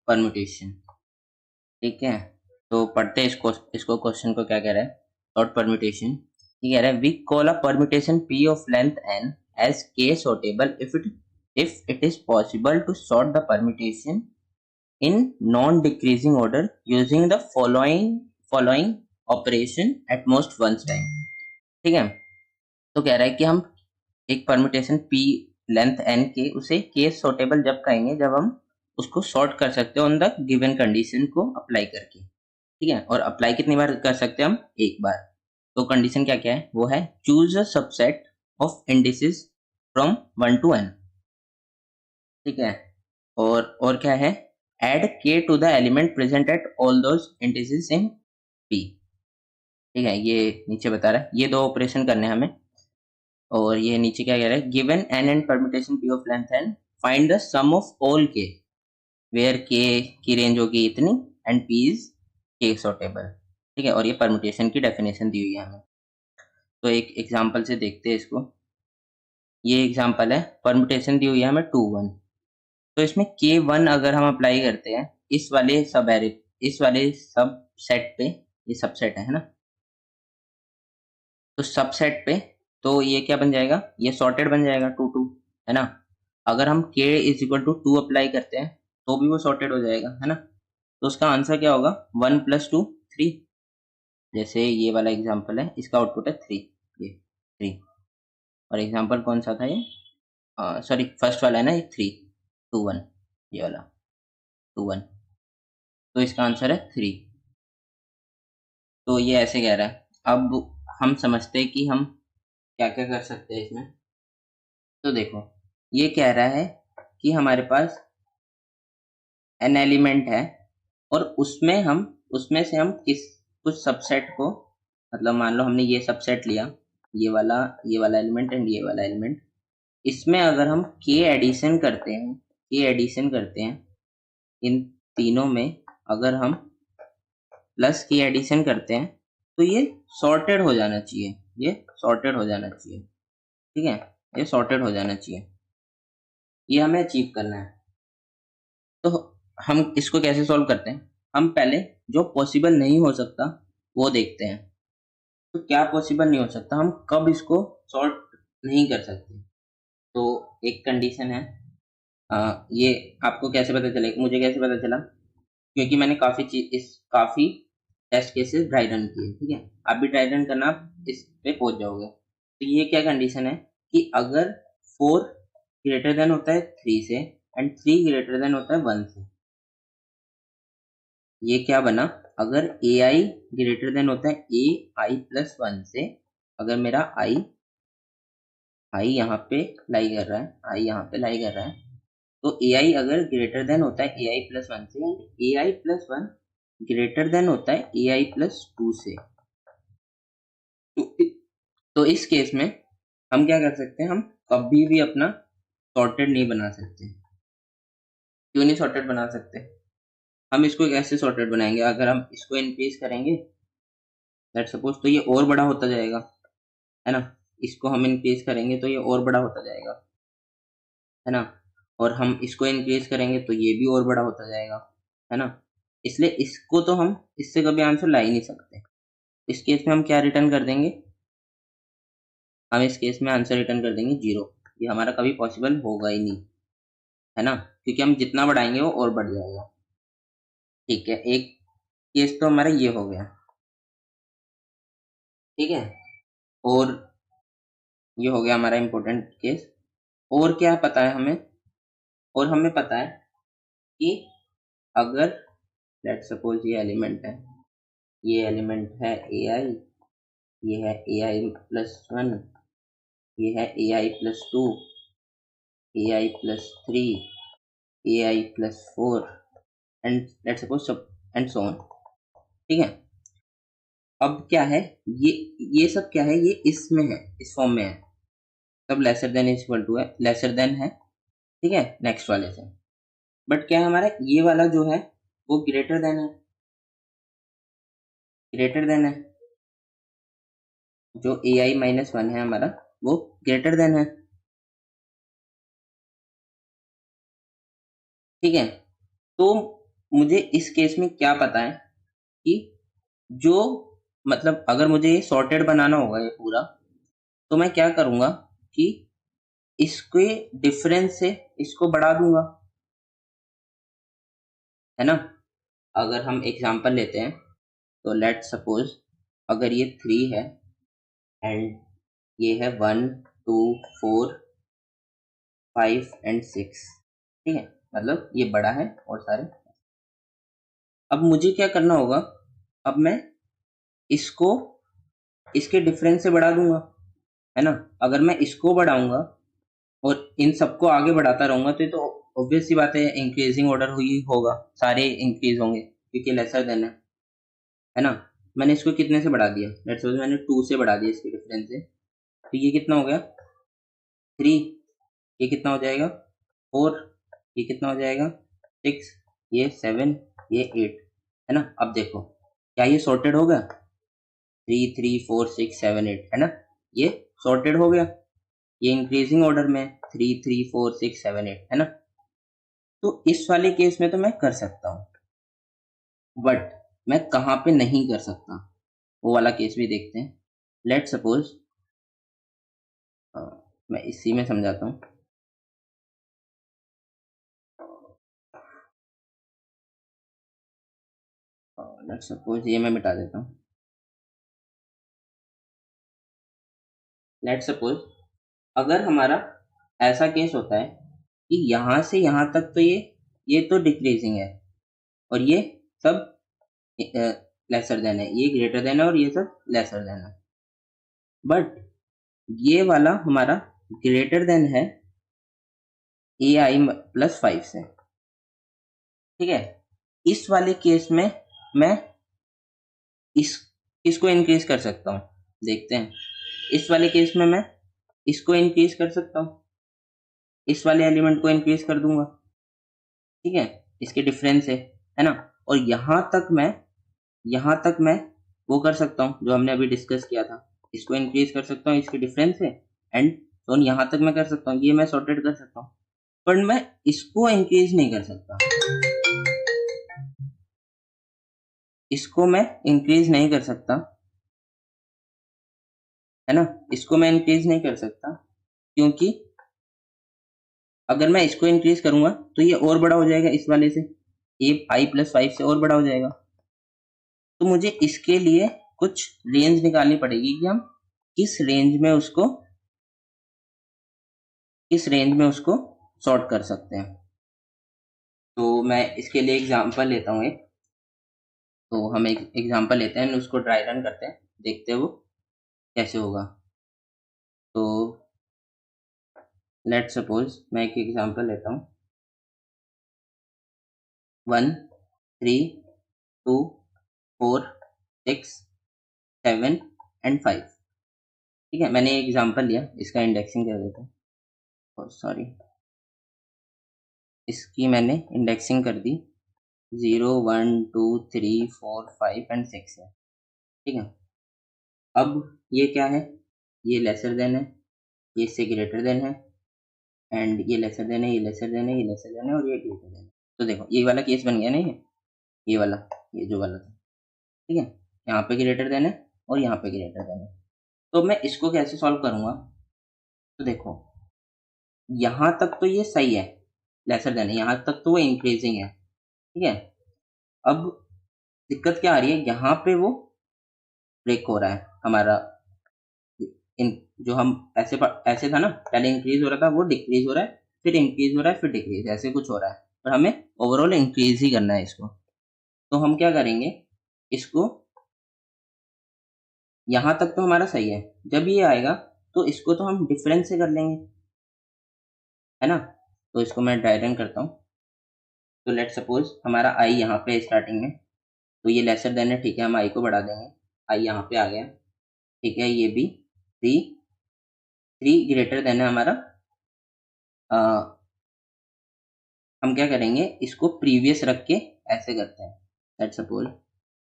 परम्यूटेशन, ठीक है। तो पढ़ते हैं इसको क्वेश्चन को क्या कह रहा है, शॉर्ट परम्यूटेशन। ये कह रहा है, we call a permutation p of length n as k sortable if it is possible to sort the permutation in non decreasing order using the following operation at most once time, ठीक है। तो कह रहा है कि हम एक permutation p length n के उसे k sortable जब कहेंगे जब हम उसको सॉर्ट कर सकते हैं ऑन द गिवन कंडीशन को अप्लाई करके, ठीक है। और अप्लाई कितनी बार कर सकते हैं हम, एक बार। तो कंडीशन क्या क्या है, वो है choose a subset of indices from 1 to n, ठीक है। और क्या है, add k to the element present at all those indices in P, ठीक है। ये नीचे बता रहा है, ये दो ऑपरेशन करने हैं हमें। और ये नीचे क्या कह रहा है, given N and permutation P of length n, find the sum of all k where k की रेंज होगी इतनी and P is k sortable, ठीक है। और ये परम्यूटेशन की डेफिनेशन दी हुई है हमें। तो एक एग्जांपल से देखते हैं इसको। ये एग्जांपल है, परम्यूटेशन दी हुई है हमें 2 1। तो इसमें k1 अगर हम अप्लाई करते हैं इस वाले सब सेट पे, ये सबसेट है ना, तो सबसेट पे तो ये क्या बन जाएगा, ये सॉर्टेड बन जाएगा 2 2, है ना। अगर हम k is equal to 2 apply करते हैं तो भी वो सॉर्टेड हो जाएगा, है ना। तो उसका आंसर क्या होगा, 1 + 2 3। जैसे ये वाला एग्जांपल है, इसका आउटपुट है 3, ये 3। और एग्जांपल कौन सा था ये, सॉरी फर्स्ट वाला है ना, ये 3 2 1, ये वाला 2 1। तो इसका आंसर है 3। तो ये ऐसे कह रहा है। अब हम समझते हैं कि हम क्या क्या कर सकते हैं इसमें। तो देखो, ये कह रहा है कि हमारे पास एन एलिमेंट है और उसमें से हम कुछ सबसेट को, मतलब मान लो हमने ये सबसेट लिया, ये वाला एलिमेंट एंड ये वाला एलिमेंट, इसमें अगर हम के एडिशन करते हैं इन तीनों में, अगर हम प्लस के एडिशन करते हैं तो ये सॉर्टेड हो जाना चाहिए, ये सॉर्टेड हो जाना चाहिए, ठीक है। ये सॉर्टेड हो जाना चाहिए, ये हमें अचीव करना है। तो हम इसको कैसे सॉल्व करते हैं, हम पहले जो पॉसिबल नहीं हो सकता वो देखते हैं। तो क्या पॉसिबल नहीं हो सकता, हम कब इसको सॉल्व नहीं कर सकते। तो एक कंडीशन है, ये आपको कैसे पता चलेगा, मुझे कैसे पता चला, क्योंकि मैंने काफी टेस्ट केसेस ड्राई रन किए, ठीक है। आप भी ड्राई रन करना, आप इस पे पहुंच जाओगे। तो ये क्या कंडीशन है कि अगर 4 ग्रेटर देन होता है 3 से एंड 3 ग्रेटर देन होता है 1 से, ये क्या बना, अगर ए आई ग्रेटर देन होता है ai+1 से, अगर मेरा आई यहाँ पे लाई कर रहा है, आई यहाँ पे लाई कर रहा है, तो ए आई अगर ग्रेटर देन होता है ai+1 से एंड ai+1 ग्रेटर देन होता है ai+2 से, तो, तो इस केस में हम क्या कर सकते हैं, हम कभी भी अपना सॉर्टेड नहीं बना सकते। क्यों नहीं सॉर्टेड बना सकते, हम इसको कैसे सॉर्टेड बनाएंगे, अगर हम इसको इंक्रीज करेंगे लेट सपोज, तो ये और बड़ा होता जाएगा, है ना। इसको हम इंक्रीज करेंगे तो ये और बड़ा होता जाएगा, है ना। और हम इसको इंक्रीज करेंगे तो ये भी और बड़ा होता जाएगा, है ना। इसलिए इसको तो हम इससे कभी आंसर ला ही नहीं सकते। इस केस में हम क्या रिटर्न कर देंगे, हम इस केस में आंसर रिटर्न कर देंगे 0। ये हमारा कभी पॉसिबल होगा ही नहीं, है ना, क्योंकि हम जितना बढ़ाएंगे वो और बढ़ जाएगा। ठीक है, एक केस तो हमारा ये हो गया, ठीक है। और ये हो गया हमारा इंपॉर्टेंट केस। और क्या पता है हमें, और हमें पता है कि अगर लेट सपोज ये एलिमेंट है ए आई, ये है ai+1, ये है ai+2, ai+3, ai+4 and let suppose सब एंड सो ऑन, ठीक है। अब क्या है, ये सब क्या है, ये इसमें है, इस फॉर्म में है, सब lesser than is equal to है, लेसर देन है, ठीक है, नेक्स्ट वाले से। बट क्या है, हमारा ये वाला जो है वो ग्रेटर देन है, ग्रेटर देन है, जो ai-1 है हमारा वो ग्रेटर देन है, ठीक है। तो मुझे इस केस में क्या पता है कि जो, मतलब अगर मुझे ये सॉर्टेड बनाना होगा ये पूरा, तो मैं क्या करूंगा कि इसके डिफरेंस से इसको बढ़ा दूंगा, है ना। अगर हम एग्जांपल लेते हैं तो लेट सपोज, अगर ये 3 है एंड ये है 1 2 4 5 एंड 6, ठीक है, मतलब ये बड़ा है और सारे। अब मुझे क्या करना होगा, अब मैं इसको इसके डिफरेंस से बढ़ा दूंगा, है ना। अगर मैं इसको बढ़ाऊंगा और इन सबको आगे बढ़ाता रहूंगा तो ये तो ऑब्वियस सी बात है, इंक्रीजिंग ऑर्डर हुई होगा, सारे इंक्रीज होंगे क्योंकि लेसर देन है ना। मैंने इसको कितने से बढ़ा दिया, लेट्स सपोज मैंने 2 से बढ़ा दिया इसके डिफरेंस से, तो ये कितना हो गया 3, ये कितना हो जाएगा 4, ये कितना हो जाएगा 6, ये 7, ये 8, है ना। अब देखो क्या ये सॉर्टेड हो गया, 3 3 4 6 7 8, है ना, ये सॉर्टेड हो गया, ये इंक्रीजिंग ऑर्डर में 3 3 4 6 7 8, है ना। तो इस वाले केस में तो मैं कर सकता हूँ, बट मैं कहाँ पे नहीं कर सकता वो वाला केस भी देखते हैं। लेट सपोज मैं इसी में समझाता हूँ। लेट सपोज ये मैं मिटा देता हूँ। लेट सपोज अगर हमारा ऐसा केस होता है कि यहाँ से यहाँ तक तो ये तो डिक्रीजिंग है और ये सब लेसर देन है, ये ग्रेटर देन है और ये सब लेसर देन है, बट ये वाला हमारा ग्रेटर देन है ए आई प्लस 5 से, ठीक है। इस वाले केस में मैं इस इसको इंक्रीज कर सकता हूँ, देखते हैं। इस वाले केस में मैं इसको इंक्रीज कर सकता हूँ, इस वाले एलिमेंट को इंक्रीज कर दूंगा, ठीक है, इसके डिफरेंस है ना। और यहाँ तक मैं वो कर सकता हूँ जो हमने अभी डिस्कस किया था, इसको इंक्रीज कर सकता हूँ इसके डिफरेंस से, एंड तो यहाँ तक मैं कर सकता हूँ, ये मैं सॉर्टेड कर सकता हूँ, पर मैं इसको इंक्रीज नहीं कर सकता, इसको मैं इंक्रीज नहीं कर सकता, है ना। इसको मैं इंक्रीज नहीं कर सकता क्योंकि अगर मैं इसको इंक्रीज करूंगा तो ये और बड़ा हो जाएगा इस वाले से, ये आई प्लस 5 से और बड़ा हो जाएगा। तो मुझे इसके लिए कुछ रेंज निकालनी पड़ेगी कि हम किस रेंज में उसको सॉर्ट कर सकते हैं। तो मैं इसके लिए एग्जांपल लेता हूँ एक, तो हम एक एग्जांपल लेते हैं, उसको ड्राई रन करते हैं, देखते हैं वो कैसे होगा। तो लेट सपोज मैं एक एग्जांपल लेता हूँ, 1 3 2 4 6 7 एंड 5, ठीक है। मैंने एग्जांपल लिया, इसका इंडेक्सिंग कर देता हूँ, सॉरी, इसकी मैंने इंडेक्सिंग कर दी 0 1 2 3 4 5 एंड 6 है, ठीक है। अब ये क्या है, ये लेसर देन है, ये इससे ग्रेटर देन है, एंड ये लेसर देन है, ये लेसर देन है, ये लेसर देन है और ये ग्रेटर देन है। तो देखो ये वाला केस बन गया नहीं, ये वाला, ये जो वाला था, ठीक है। यहाँ पे ग्रेटर देन है और यहाँ पे ग्रेटर देन है। तो मैं इसको कैसे सॉल्व करूंगा, तो देखो यहाँ तक तो ये सही है, लेसर देन है, यहाँ तक तो वो इंक्रीजिंग है, ठीक है। अब दिक्कत क्या आ रही है, यहाँ पे वो ब्रेक हो रहा है हमारा, इन जो हम ऐसे था ना, पहले इंक्रीज हो रहा था, वो डिक्रीज हो रहा है, फिर इंक्रीज हो रहा है, फिर डिक्रीज, ऐसे कुछ हो रहा है, पर हमें ओवरऑल इंक्रीज ही करना है इसको। तो हम क्या करेंगे, इसको यहाँ तक तो हमारा सही है, जब ये आएगा तो इसको तो हम डिफरेंस से कर लेंगे, है ना। तो इसको मैं ड्राई रन करता हूँ। तो लेट सपोज हमारा आई यहाँ पे स्टार्टिंग में, तो ये लेसर देन है, ठीक है, हम आई को बढ़ा देंगे, आई यहाँ पे आ गया, ठीक है। ये भी 3 ग्रेटर देन है हमारा, हम क्या करेंगे, इसको प्रीवियस रख के ऐसे करते हैं। लेट सपोज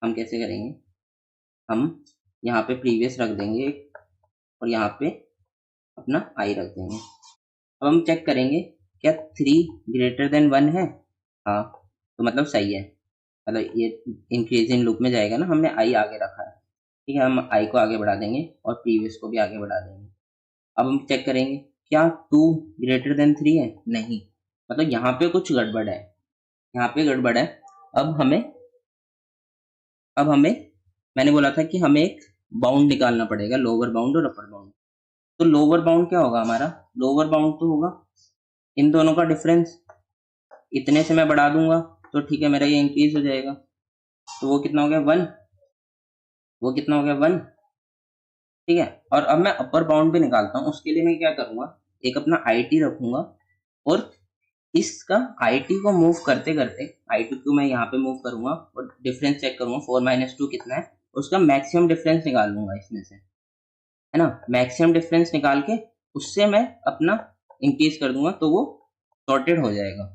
हम कैसे करेंगे, हम यहाँ पे प्रीवियस रख देंगे और यहाँ पे अपना आई रख देंगे। अब हम चेक करेंगे क्या 3 ग्रेटर देन 1 है, हाँ, तो मतलब सही है, मतलब ये इंक्रीजिंग लूप में जाएगा ना, हमने आई आगे रखा है, ठीक है। हम आई को आगे बढ़ा देंगे और प्रीवियस को भी आगे बढ़ा देंगे। अब हम चेक करेंगे क्या 2 ग्रेटर देन 3 है, नहीं, मतलब यहाँ पे कुछ गड़बड़ है, यहाँ पे गड़बड़ है। अब हमें अब हमें मैंने बोला था कि हमें एक बाउंड निकालना पड़ेगा, लोअर बाउंड और अपर बाउंड। तो लोअर बाउंड क्या होगा हमारा, लोअर बाउंड तो होगा इन दोनों का डिफरेंस, इतने से मैं बढ़ा दूंगा तो ठीक है, मेरा ये इंक्रीज हो जाएगा। तो वो कितना हो गया 1, वो कितना हो गया 1, ठीक है? और अब मैं अपर बाउंड भी निकालता हूँ, उसके लिए मैं क्या करूँगा, एक अपना IT रखूँगा और इसका IT को मूव करते-करते IT को मैं यहाँ पे मूव करूँगा और डिफरेंस चेक करूँगा 4 - 2 कितना है, उसका मैक्सिमम डिफरेंस निकाल लूँगा इसमें से, है ना? मैक्सिमम डिफरेंस निकाल के उससे मैं अपना इंक्रीज़ कर दूँगा तो वो सॉर्टेड हो जाएगा,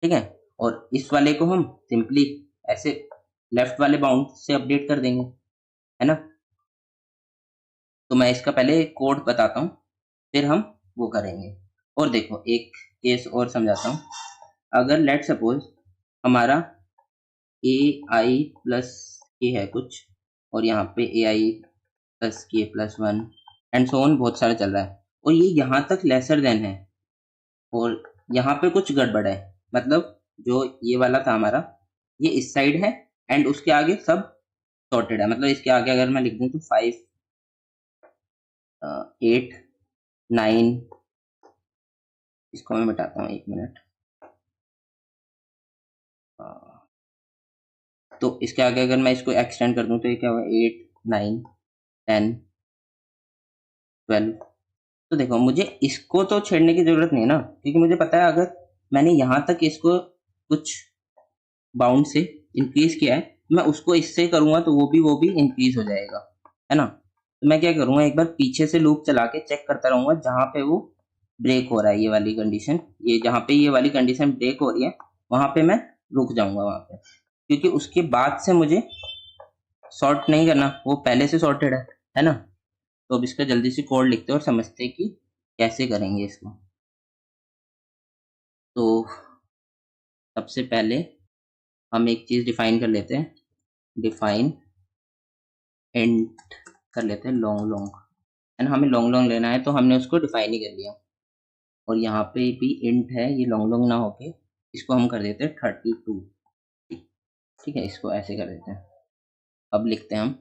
ठीक है? और इस वाले को हम सिंपली ऐसे लेफ्ट वाले बाउंड से अपडेट कर देंगे, है ना? तो मैं इसका पहले कोड बताता हूँ, फिर हम वो करेंगे। और देखो एक केस और समझाता हूँ, अगर लेट्स सपोज़ हमारा AI प्लस के है कुछ और यहाँ पे AI प्लस के प्लस 1 एंड सो ऑन बहुत सारा चल रहा है और ये यहाँ तक लेसर देन है और यहाँ पे कुछ गड़बड़ है, मतलब जो ये वाला था हमारा, ये इस साइड है एंड उसके आगे सब सॉर्टेड है, मतलब इसके आगे अगर मैं लिख दूँ तो 5 8 9, इसको मैं मिटाता हूँ 1 मिनट। तो इसके आगे अगर मैं इसको एक्सटेंड कर दूँ तो ये क्या होगा 8 9 10 12। तो देखो मुझे इसको तो छेड़ने की ज़रूरत नहीं है ना, क्योंकि मुझे पता है अगर मैंने यहाँ तक इसको कुछ बाउंड से इंक्रीज़ किया है, मैं उसको इससे करूँगा तो वो भी इंक्रीज़ हो जाएगा, है ना? तो मैं क्या करूँगा एक बार पीछे से लूप चला के चेक करता रहूँगा जहाँ पे वो ब्रेक हो रहा है ये वाली कंडीशन, ये जहाँ पे ये वाली कंडीशन ब्रेक हो रही है, वहाँ पे मैं रुक जाऊँगा वहाँ पे। क्योंकि उसके बाद से मुझे सॉर्ट नहीं करना, वो पहले से सॉर्टेड है ना? तो अब इसका जल्दी से कोड लिखते हैं और समझते हैं कि कैसे करेंगे इसको। तो सबसे पहले हम एक चीज़ डिफाइन कर लेते हैं, डिफाइन इंट कर लेते हैं लॉन्ग लॉन्ग, है ना? हमें लॉन्ग लॉन्ग लेना है तो हमने उसको डिफाइन ही कर लिया और यहाँ पे भी इंट है, ये लॉन्ग लॉन्ग ना होके इसको हम कर देते हैं 32, ठीक है? इसको ऐसे कर देते हैं। अब लिखते हैं हम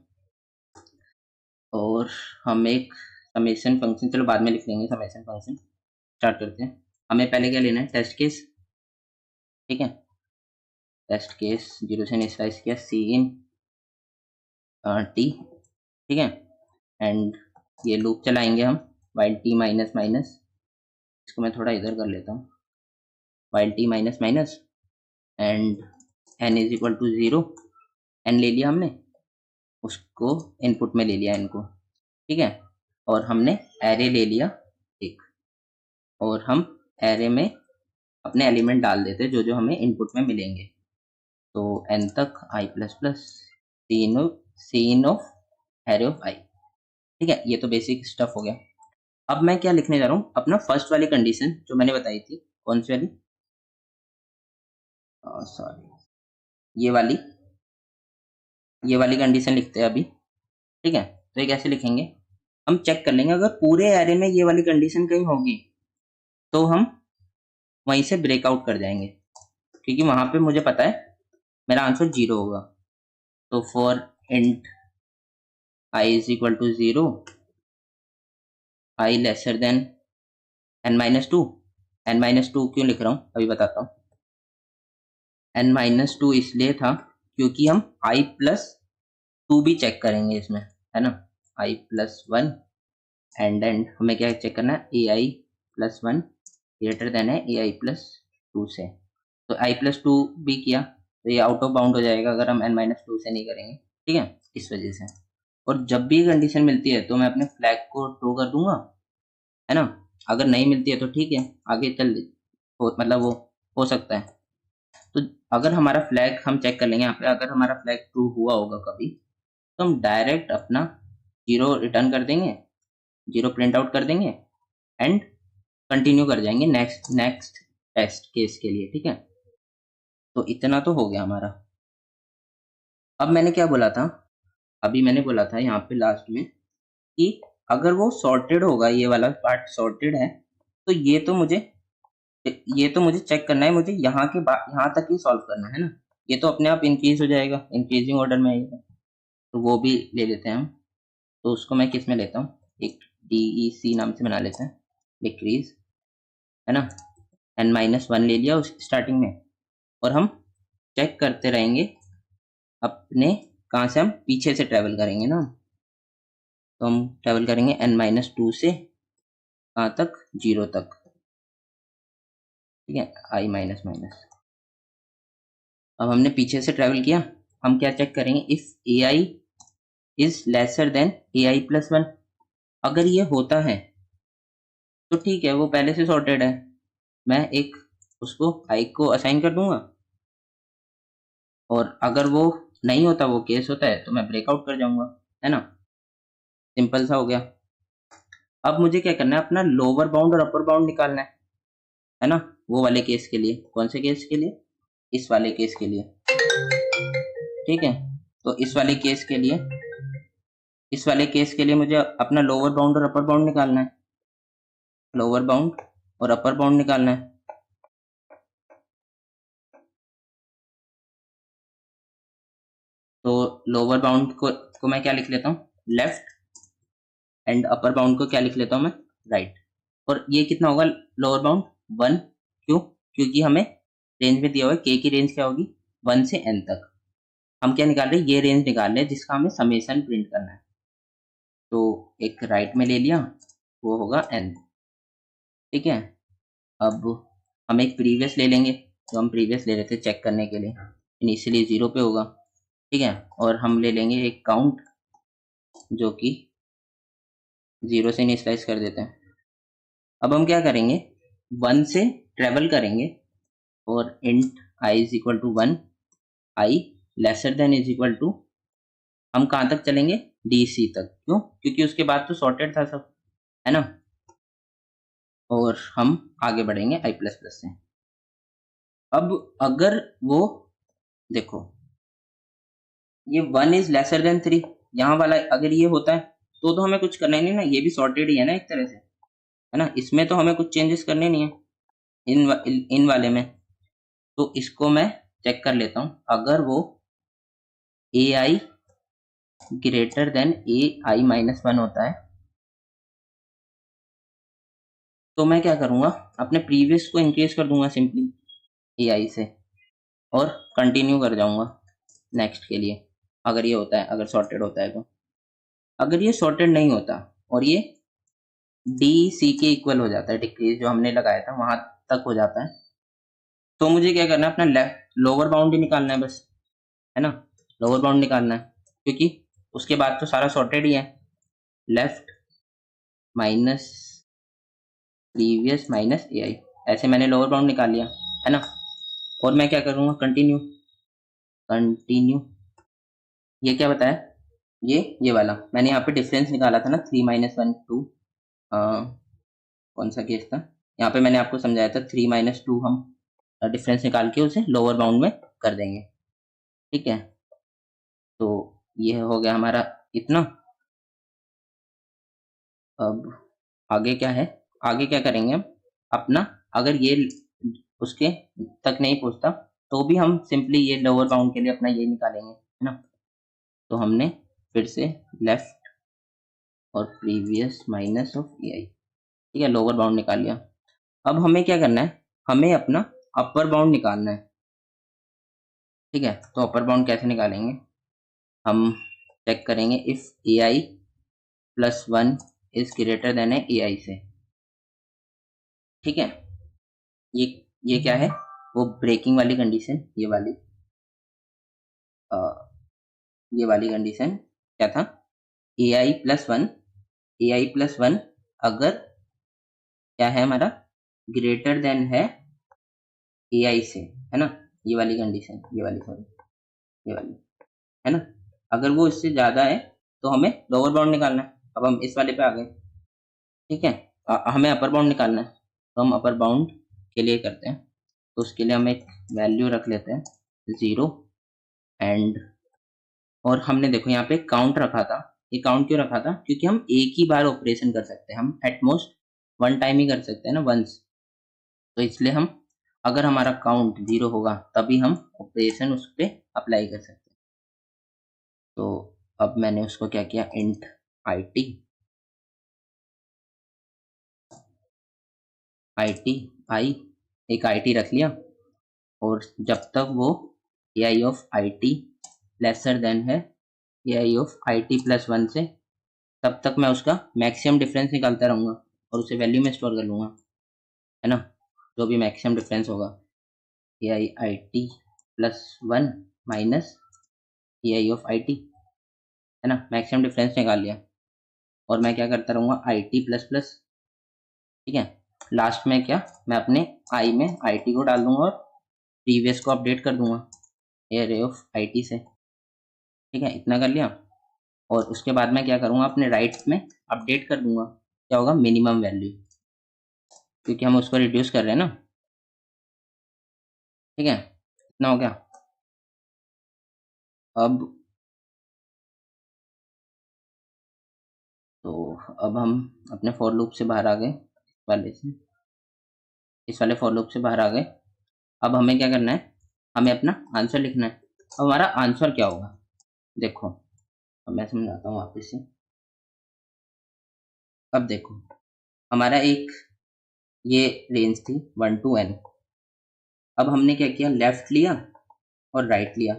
और हम एक समेशन फंक्शन, चलो बाद में लिख लेंगे समेशन फंक्शन। स्टार्ट करते हैं। हमें पहले क्या लेना है, टेस्ट केस, ठीक है? टेस्ट केस 0 से इनिशियलाइज किया सी इन टी, ठीक है? एंड ये लूप चलाएंगे हम वाइल टी माइनस माइनस, इसको मैं थोड़ा इधर कर लेता हूँ, while T minus minus and n is equal to 0, n ले लिया हमने, उसको इनपुट में ले लिया इनको, ठीक है? और हमने एरे ले लिया एक और हम एरे में अपने एलिमेंट डाल देते जो जो हमें इनपुट में मिलेंगे। तो n तक i plus plus C in of array of i, ठीक है? ये तो बेसिक स्टफ हो गया। अब मैं क्या लिखने जा रहा हूँ, अपना फर्स्ट वाली कंडीशन जो मैंने बताई थी, कौन सी वाली, सॉरी ये वाली कंडीशन लिखते हैं अभी, ठीक है? तो ये कैसे लिखेंगे, हम चेक कर लेंगे अगर पूरे एरे में ये वाली कंडीशन कहीं होगी तो हम वहीं से ब्रेकआउट कर जाएंगे, क्योंकि वहां पे मुझे पता है मेरा आंसर 0 होगा। तो for int i is equal to 0, i lesser than n-2, n-2 क्यों लिख रहा हूँ अभी बताता हूँ। n-2 इसलिए था क्योंकि हम i प्लस 2 भी चेक करेंगे इसमें, है ना? i प्लस 1 एंड हमें क्या चेक करना है, ai प्लस 1 ग्रेटर देन है ai प्लस 2 से। तो i प्लस 2 भी किया तो ये आउट ऑफ बाउंड हो जाएगा अगर हम n-2 से नहीं करेंगे, ठीक है? इस वजह से। और जब भी कंडीशन मिलती है तो मैं अपने फ्लैग को ट्रू कर दूंगा, है ना? अगर नहीं मिलती है तो ठीक है, आगे चल मतलब वो हो सकता है। तो अगर हमारा फ्लैग हम चेक कर लेंगे यहाँ पे, अगर हमारा फ्लैग ट्रू हुआ होगा कभी तो हम डायरेक्ट अपना 0 रिटर्न कर देंगे, 0 प्रिंट आउट कर देंगे एंड कंटिन्यू कर जाएंगे नेक्स्ट टेस्ट केस के लिए, ठीक है? तो इतना तो हो गया हमारा। अब मैंने क्या बोला था, अभी मैंने बोला था यहाँ पे लास्ट में कि अगर वो सॉर्टेड होगा, ये वाला पार्ट सॉर्टेड है, तो ये तो मुझे चेक करना है, मुझे यहाँ के यहाँ तक ही सॉल्व करना है ना। ये तो अपने आप इंक्रीज हो जाएगा, इंक्रीजिंग ऑर्डर में आएगा, तो वो भी ले लेते हैं हम। तो उसको मैं किस में लेता हूँ, एक DEC नाम से बना लेते हैं, डिक्रीज, है ना? n-1 ले लिया उस स्टार्टिंग में और हम चेक करते रहेंगे अपने कहाँ से हम पीछे से ट्रेवल करेंगे ना, तो हम ट्रेवल करेंगे n-2 से कहाँ तक, 0 तक। ठीक है, i माइनस माइनस। अब हमने पीछे से ट्रेवल किया, हम क्या चेक करेंगे, if ai is lesser than ai plus 1। अगर ये होता है तो ठीक है, वो पहले से सॉर्टेड है, मैं एक उसको i को असाइन कर दूंगा, और अगर वो नहीं होता, वो केस होता है, तो मैं ब्रेकआउट कर जाऊंगा, है ना। सिंपल सा हो गया। अब मुझे क्या करना है, अपना लोअर बाउंड और अपर बाउंड निकालना है ना। वो वाले केस के लिए, कौन से केस के लिए, इस वाले केस के लिए। ठीक है, तो इस वाले केस के लिए मुझे अपना लोअर बाउंड और अपर बाउंड निकालना है, लोअर बाउंड और अपर बाउंड निकालना है। तो लोअर बाउंड को मैं क्या लिख लेता हूँ, लेफ्ट, एंड अपर बाउंड को क्या लिख लेता हूँ मैं, राइट। और ये कितना होगा लोअर बाउंड, 1। क्यों, क्योंकि हमें रेंज में दिया हुआ है, के की रेंज क्या होगी, 1 से n तक। हम क्या निकाल रहे हैं, ये रेंज निकाल रहे हैं जिसका हमें समेशन प्रिंट करना है। तो एक राइट में ले लिया, वो होगा n। ठीक है, अब हम एक प्रीवियस ले लेंगे, तो हम प्रीवियस ले रहे थे चेक करने के लिए, इनिशियली 0 पे होगा। ठीक है, और हम ले लेंगे एक काउंट जो कि 0 से इनिशियलाइज कर देते हैं। अब हम क्या करेंगे, 1 से ट्रेवल करेंगे, और int i is equal to 1, i lesser than is equal to, हम कहाँ तक चलेंगे, dc तक। क्यों, क्योंकि उसके बाद तो सॉर्टेड था सब, है ना। और हम आगे बढ़ेंगे i प्लस प्लस से। अब अगर वो, देखो, ये 1 इज लेसर देन 3, यहाँ वाला अगर ये होता है तो हमें कुछ करना ही नहीं ना, ये भी सॉर्टेड ही है ना एक तरह से, है ना। इसमें तो हमें कुछ चेंजेस करने नहीं है, इन वाले में। तो इसको मैं चेक कर लेता हूँ, अगर वो ai greater than ai minus 1 होता है, तो मैं क्या करूंगा, अपने प्रीवियस को इंक्रीज कर दूंगा सिंपली ai से, और कंटिन्यू कर जाऊंगा नेक्स्ट के लिए। अगर ये होता है, अगर सॉर्टेड होता है तो। अगर ये सॉर्टेड नहीं होता और ये डी सी के इक्वल हो जाता है, डिक्रीज जो हमने लगाया था वहां तक हो जाता है, तो मुझे क्या करना है, अपना लेफ्ट लोअर बाउंड ही निकालना है बस, है ना। लोअर बाउंड निकालना है, क्योंकि उसके बाद तो सारा सॉर्टेड ही है। Left minus previous minus a आई, ऐसे मैंने लोअर बाउंड निकाल लिया, है ना। और मैं क्या करूंगा, कंटिन्यू, कंटिन्यू। ये क्या बताया, ये वाला मैंने यहाँ पे डिफरेंस निकाला था ना, 3 माइनस 1 2, कौन सा केस था, यहाँ पे मैंने आपको समझाया था 3 माइनस 2, हम डिफरेंस निकाल के उसे लोअर बाउंड में कर देंगे। ठीक है, तो ये हो गया हमारा इतना। अब आगे क्या है, आगे क्या करेंगे हम, अपना अगर ये उसके तक नहीं पहुंचता, तो भी हम सिंपली ये लोअर बाउंड के लिए अपना ये निकालेंगे, है ना। तो हमने फिर से लेफ्ट और प्रीवियस माइनस ऑफ ए आई, ठीक है, लोअर बाउंड निकाल लिया। अब हमें क्या करना है, हमें अपना अपर बाउंड निकालना है। ठीक है, तो अपर बाउंड कैसे निकालेंगे, हम चेक करेंगे if a i plus 1 is greater than a i से। ठीक है, ये ये क्या है, वो ब्रेकिंग वाली कंडीशन, अ, ये वाली कंडीशन क्या था, ए i plus 1, A i plus 1 अगर क्या है हमारा, ग्रेटर देन है ए आई से, है ना। ये वाली कंडीशन, ये वाली, सॉरी, ये वाली, है ना। अगर वो इससे ज्यादा है तो हमें लोअर बाउंड निकालना है। अब हम इस वाले पे आ गए। ठीक है, हमें अपर बाउंड निकालना है, तो हम अपर बाउंड के लिए करते हैं। तो उसके लिए हम एक वैल्यू रख लेते हैं 0, एंड, और हमने देखो यहाँ पे काउंट रखा था। ये काउंट क्यों रखा था, क्योंकि हम एक ही बार ऑपरेशन कर सकते हैं, हम एटमोस्ट 1 टाइम ही कर सकते हैं ना, वंस। तो इसलिए हम, अगर हमारा काउंट 0 होगा तभी हम ऑपरेशन उस पर अप्लाई कर सकते हैं। तो अब मैंने उसको क्या किया, इंट आई आई एक आई टी रख लिया, और जब तक वो a i of i t lesser than है a i of i t plus 1 से, तब तक मैं उसका मैक्सिमम डिफरेंस निकालता रहूँगा और उसे वैल्यू में स्टोर कर लूँगा, है ना? जो भी मैक्सिमम डिफरेंस होगा, a i i t plus one minus a i of i t, है ना? मैक्सिमम डिफरेंस निकाल लिया और मैं क्या करता रहूँगा, आई टी प्लस प्लस, ठीक है? लास्ट में क्या, मैं अपने आई में आई टी को डाल दूंगा और प्रीवियस को अपडेट कर दूंगा एरे ऑफ आई टी से, ठीक है? इतना कर लिया और उसके बाद मैं क्या करूँगा, अपने राइट में अपडेट कर दूंगा, क्या होगा, मिनिमम वैल्यू, क्योंकि हम उसको रिड्यूस कर रहे हैं ना, ठीक है? इतना हो गया। अब तो अब हम अपने फॉर लूप से बाहर आ गए, इस वाले फॉर लूप से बाहर आ गए। अब हमें क्या करना है, हमें अपना आंसर लिखना है। अब हमारा आंसर क्या होगा, देखो अब मैं समझाता हूँ वापस से। अब देखो, हमारा एक ये रेंज थी 1 to n। अब हमने क्या किया, लेफ्ट लिया और राइट लिया,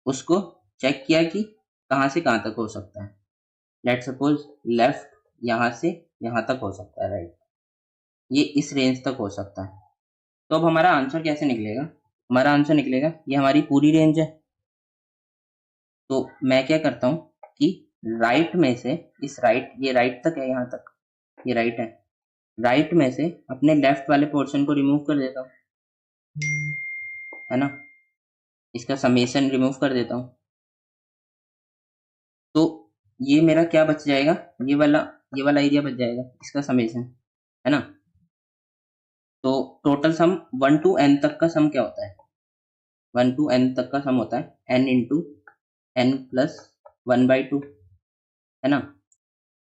उसको चेक किया कि कहाँ से कहाँ तक हो सकता है। लेट सपोज लेफ्ट यहाँ से यहाँ तक हो सकता है, राइट ये इस रेंज तक हो सकता है। तो अब हमारा आंसर कैसे निकलेगा, हमारा आंसर निकलेगा, ये हमारी पूरी रेंज है। तो मैं क्या करता हूँ कि राइट में से इस राइट, ये राइट तक है, यहाँ तक ये राइट है, राइट में से अपने लेफ्ट वाले पोर्शन को रिमूव कर देता हूँ, है ना? इसका समेशन रिमूव कर देता हूँ, तो ये मेरा क्या बच जाएगा, ये वाला एरिया बच जाएगा, इसका समेशन, है ना? तो टोटल सम 1 to n तक का सम क्या होता है, 1 to n तक का सम होता है n इंटू n प्लस 1/2, है ना?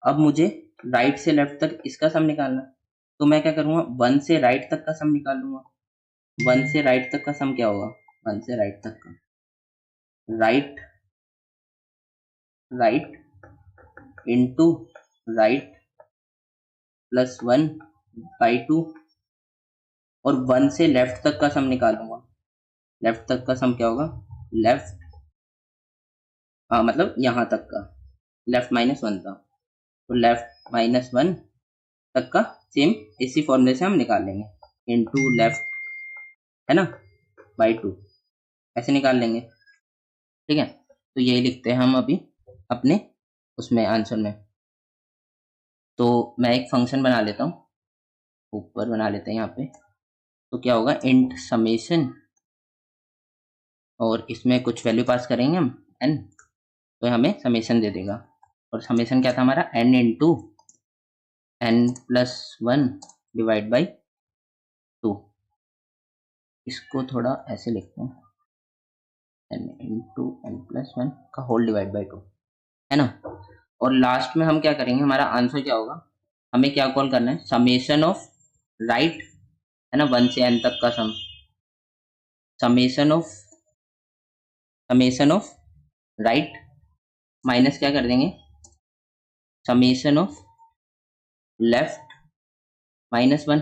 अब मुझे राइट से लेफ्ट तक इसका सम निकालना, तो मैं क्या करूँगा, 1 से राइट तक का सम निकाल लूँगा। 1 से राइट तक का सम क्या होगा, 1 से राइट तक का, right right into right plus 1/2, और 1 से लेफ्ट तक का सम निकालूंगा। लेफ्ट तक का सम क्या होगा, लेफ्ट मतलब यहाँ तक का, लेफ्ट -1 था, तो लेफ्ट -1 तक का सेम इसी फॉर्मूले से हम निकाल लेंगे, इनटू लेफ्ट, है ना, /2, ऐसे निकाल लेंगे, ठीक है? तो यही लिखते हैं हम अभी अपने उसमें आंसर में। तो मैं एक फंक्शन बना लेता हूँ, ऊपर बना लेते हैं यहाँ पे। तो क्या होगा, इंट समेशन, और इसमें कुछ वैल्यू पास करेंगे हम n, तो हमें समेशन दे देगा। और समेशन क्या था हमारा, n into n+1 divide by 2। इसको थोड़ा ऐसे लिखते हैं, n इंटू n+1 का होल डिवाइड बाई 2, है ना? और लास्ट में हम क्या करेंगे, हमारा आंसर क्या होगा, हमें क्या कॉल करना है, समेशन ऑफ राइट, है ना, 1 से n तक का सम, समेशन ऑफ राइट माइनस क्या कर देंगे, समेशन ऑफ लेफ्ट -1,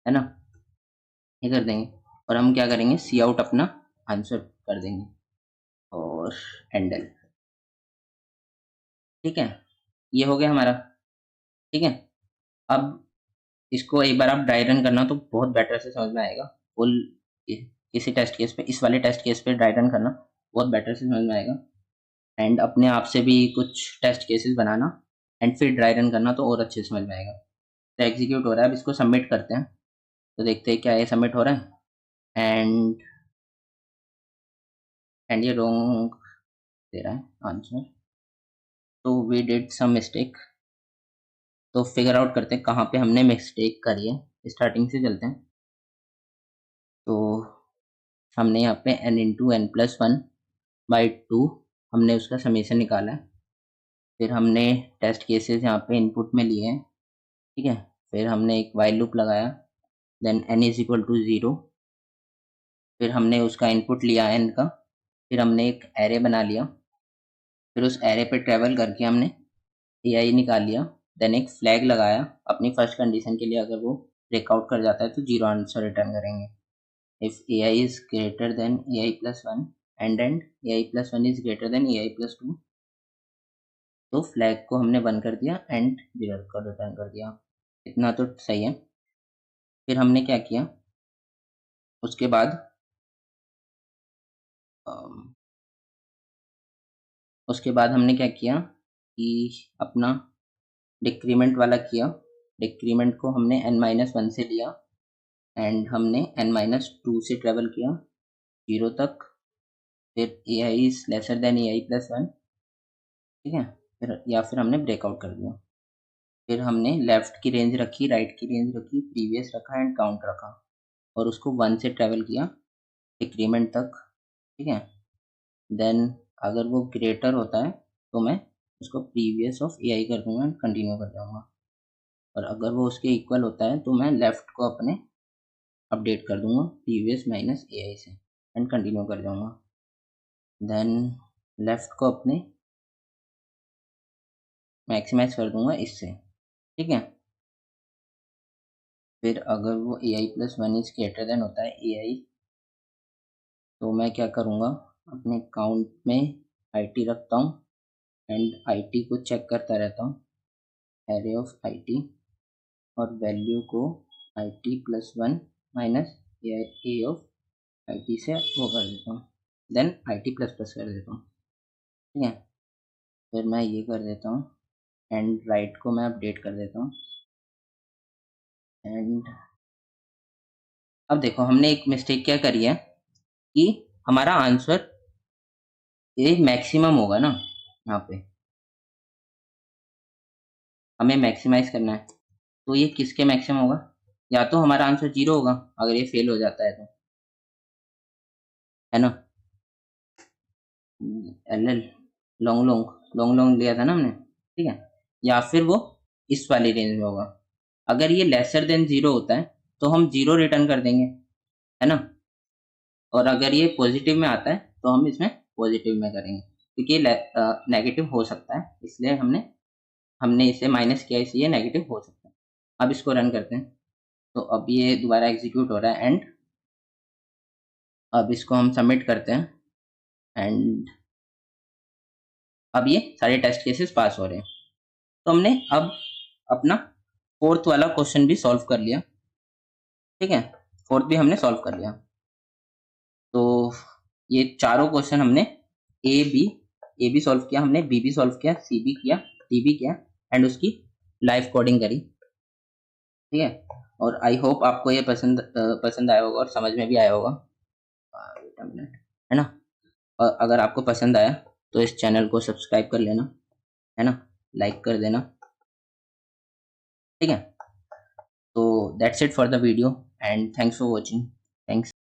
है ना, ये कर देंगे। और हम क्या करेंगे, सी आउट अपना आंसर कर देंगे और एंडल, ठीक है? ये हो गया हमारा, ठीक है? अब इसको एक बार आप ड्राई रन करना तो बहुत बेटर से समझ में आएगा। फुल किसी टेस्ट केस पे, इस वाले टेस्ट केस पे ड्राई रन करना बहुत बेटर से समझ में आएगा, एंड अपने आप से भी कुछ टेस्ट केसेस बनाना एंड फिर ड्राई रन करना तो और अच्छे से समझ में आएगा। तो एग्जीक्यूट हो रहा है, अब इसको सबमिट करते हैं, तो देखते हैं क्या ये सबमिट हो रहा है। एंड ये रॉन्ग दे रहा है आंसर, तो वी डिड सम मिस्टेक। तो फिगर आउट करते हैं कहाँ पे हमने मिस्टेक करी है, स्टार्टिंग से चलते हैं। तो हमने यहाँ पे n इंटू n+1/2 हमने उसका समेशन निकाला है, फिर हमने टेस्ट केसेस यहाँ पे इनपुट में लिए हैं, ठीक है? फिर हमने एक वाइल लूप लगाया, then n is equal to 0, फिर हमने उसका इनपुट लिया n का, फिर हमने एक एरे बना लिया, फिर उस एरे पे ट्रेवल करके हमने ai निकाल लिया, देन एक फ्लैग लगाया अपनी फर्स्ट कंडीशन के लिए, अगर वो ब्रेकआउट कर जाता है तो 0 आंसर रिटर्न करेंगे। If ai is greater than ai plus 1 and then ai plus 1 is greater than ai plus 2, तो फ्लैग को हमने बंद कर दिया एंड एरर को रिटर्न कर दिया। इतना तो सही है। फिर हमने क्या किया उसके बाद हमने क्या किया कि अपना डिक्रीमेंट वाला किया। डिक्रीमेंट को हमने n-1 से लिया एंड हमने n-2 से ट्रेवल किया 0 तक। फिर ai is lesser than ai+1, ठीक है। फिर हमने ब्रेकआउट कर दिया। फिर हमने लेफ्ट की रेंज रखी, राइट की रेंज रखी, प्रीवियस रखा एंड काउंट रखा और उसको 1 से ट्रेवल किया डिक्रीमेंट तक, ठीक है। देन अगर वो ग्रेटर होता है तो मैं उसको प्रीवियस ऑफ ai कर दूंगा एंड कंटिन्यू कर जाऊंगा, और अगर वो उसके इक्वल होता है तो मैं लेफ्ट को अपने अपडेट कर दूंगा प्रीवियस माइनस ai से एंड कंटिन्यू कर जाऊंगा। देन लेफ्ट को अपने मैक्सिमाइज कर दूंगा इससे, ठीक है। फिर अगर वो ai+1 इज ग्रेटर देन होता है ai, तो मैं क्या करूँगा अपने काउंट में it रखता हूँ एंड it को चेक करता रहता हूँ, एरे ऑफ it, और वैल्यू को it+1 minus A of it से वो कर देता हूँ, देन it++ कर देता हूँ, ठीक है। फिर मैं ये कर देता हूँ एंड राइट को मैं अपडेट कर देता हूँ। एंड अब देखो हमने एक मिस्टेक क्या करी है कि हमारा आंसर ये मैक्सिमम होगा ना, यहाँ पे हमें मैक्सिमाइज करना है, तो ये किसके मैक्सिमम होगा? या तो हमारा आंसर 0 होगा अगर ये फेल हो जाता है तो, है ना। L L long long long long लिया था ना हमने, ठीक है। या फिर वो इस वाली रेंज में होगा। अगर ये लेसर देन 0 होता है तो हम 0 रिटर्न कर देंगे, है ना। और अगर ये पॉजिटिव में आता है तो हम इसमें पॉजिटिव में करेंगे, क्योंकि ये नेगेटिव हो सकता है, इसलिए हमने हमने इसे माइनस किया, इसलिए ये नेगेटिव हो सकता है। अब इसको रन करते हैं, तो अब ये दोबारा एग्जीक्यूट हो रहा है एंड अब इसको हम सबमिट करते हैं एंड अब ये सारे टेस्ट केसेस पास हो रहे हैं। तो हमने अब अपना फोर्थ वाला क्वेश्चन भी सॉल्व कर लिया, ठीक है। फोर्थ भी हमने सॉल्व कर लिया। तो ये चारों क्वेश्चन हमने ए बी सॉल्व किया, हमने बी भी सॉल्व किया, सी भी किया, डी भी किया एंड उसकी लाइव कोडिंग करी, ठीक है। और आई होप आपको ये पसंद आया होगा और समझ में भी आया होगा। wait a minute, है ना। और अगर आपको पसंद आया तो इस चैनल को सब्सक्राइब कर लेना, है ना, लाइक कर देना, ठीक है। तो that's it for the video and thanks for watching. Thanks.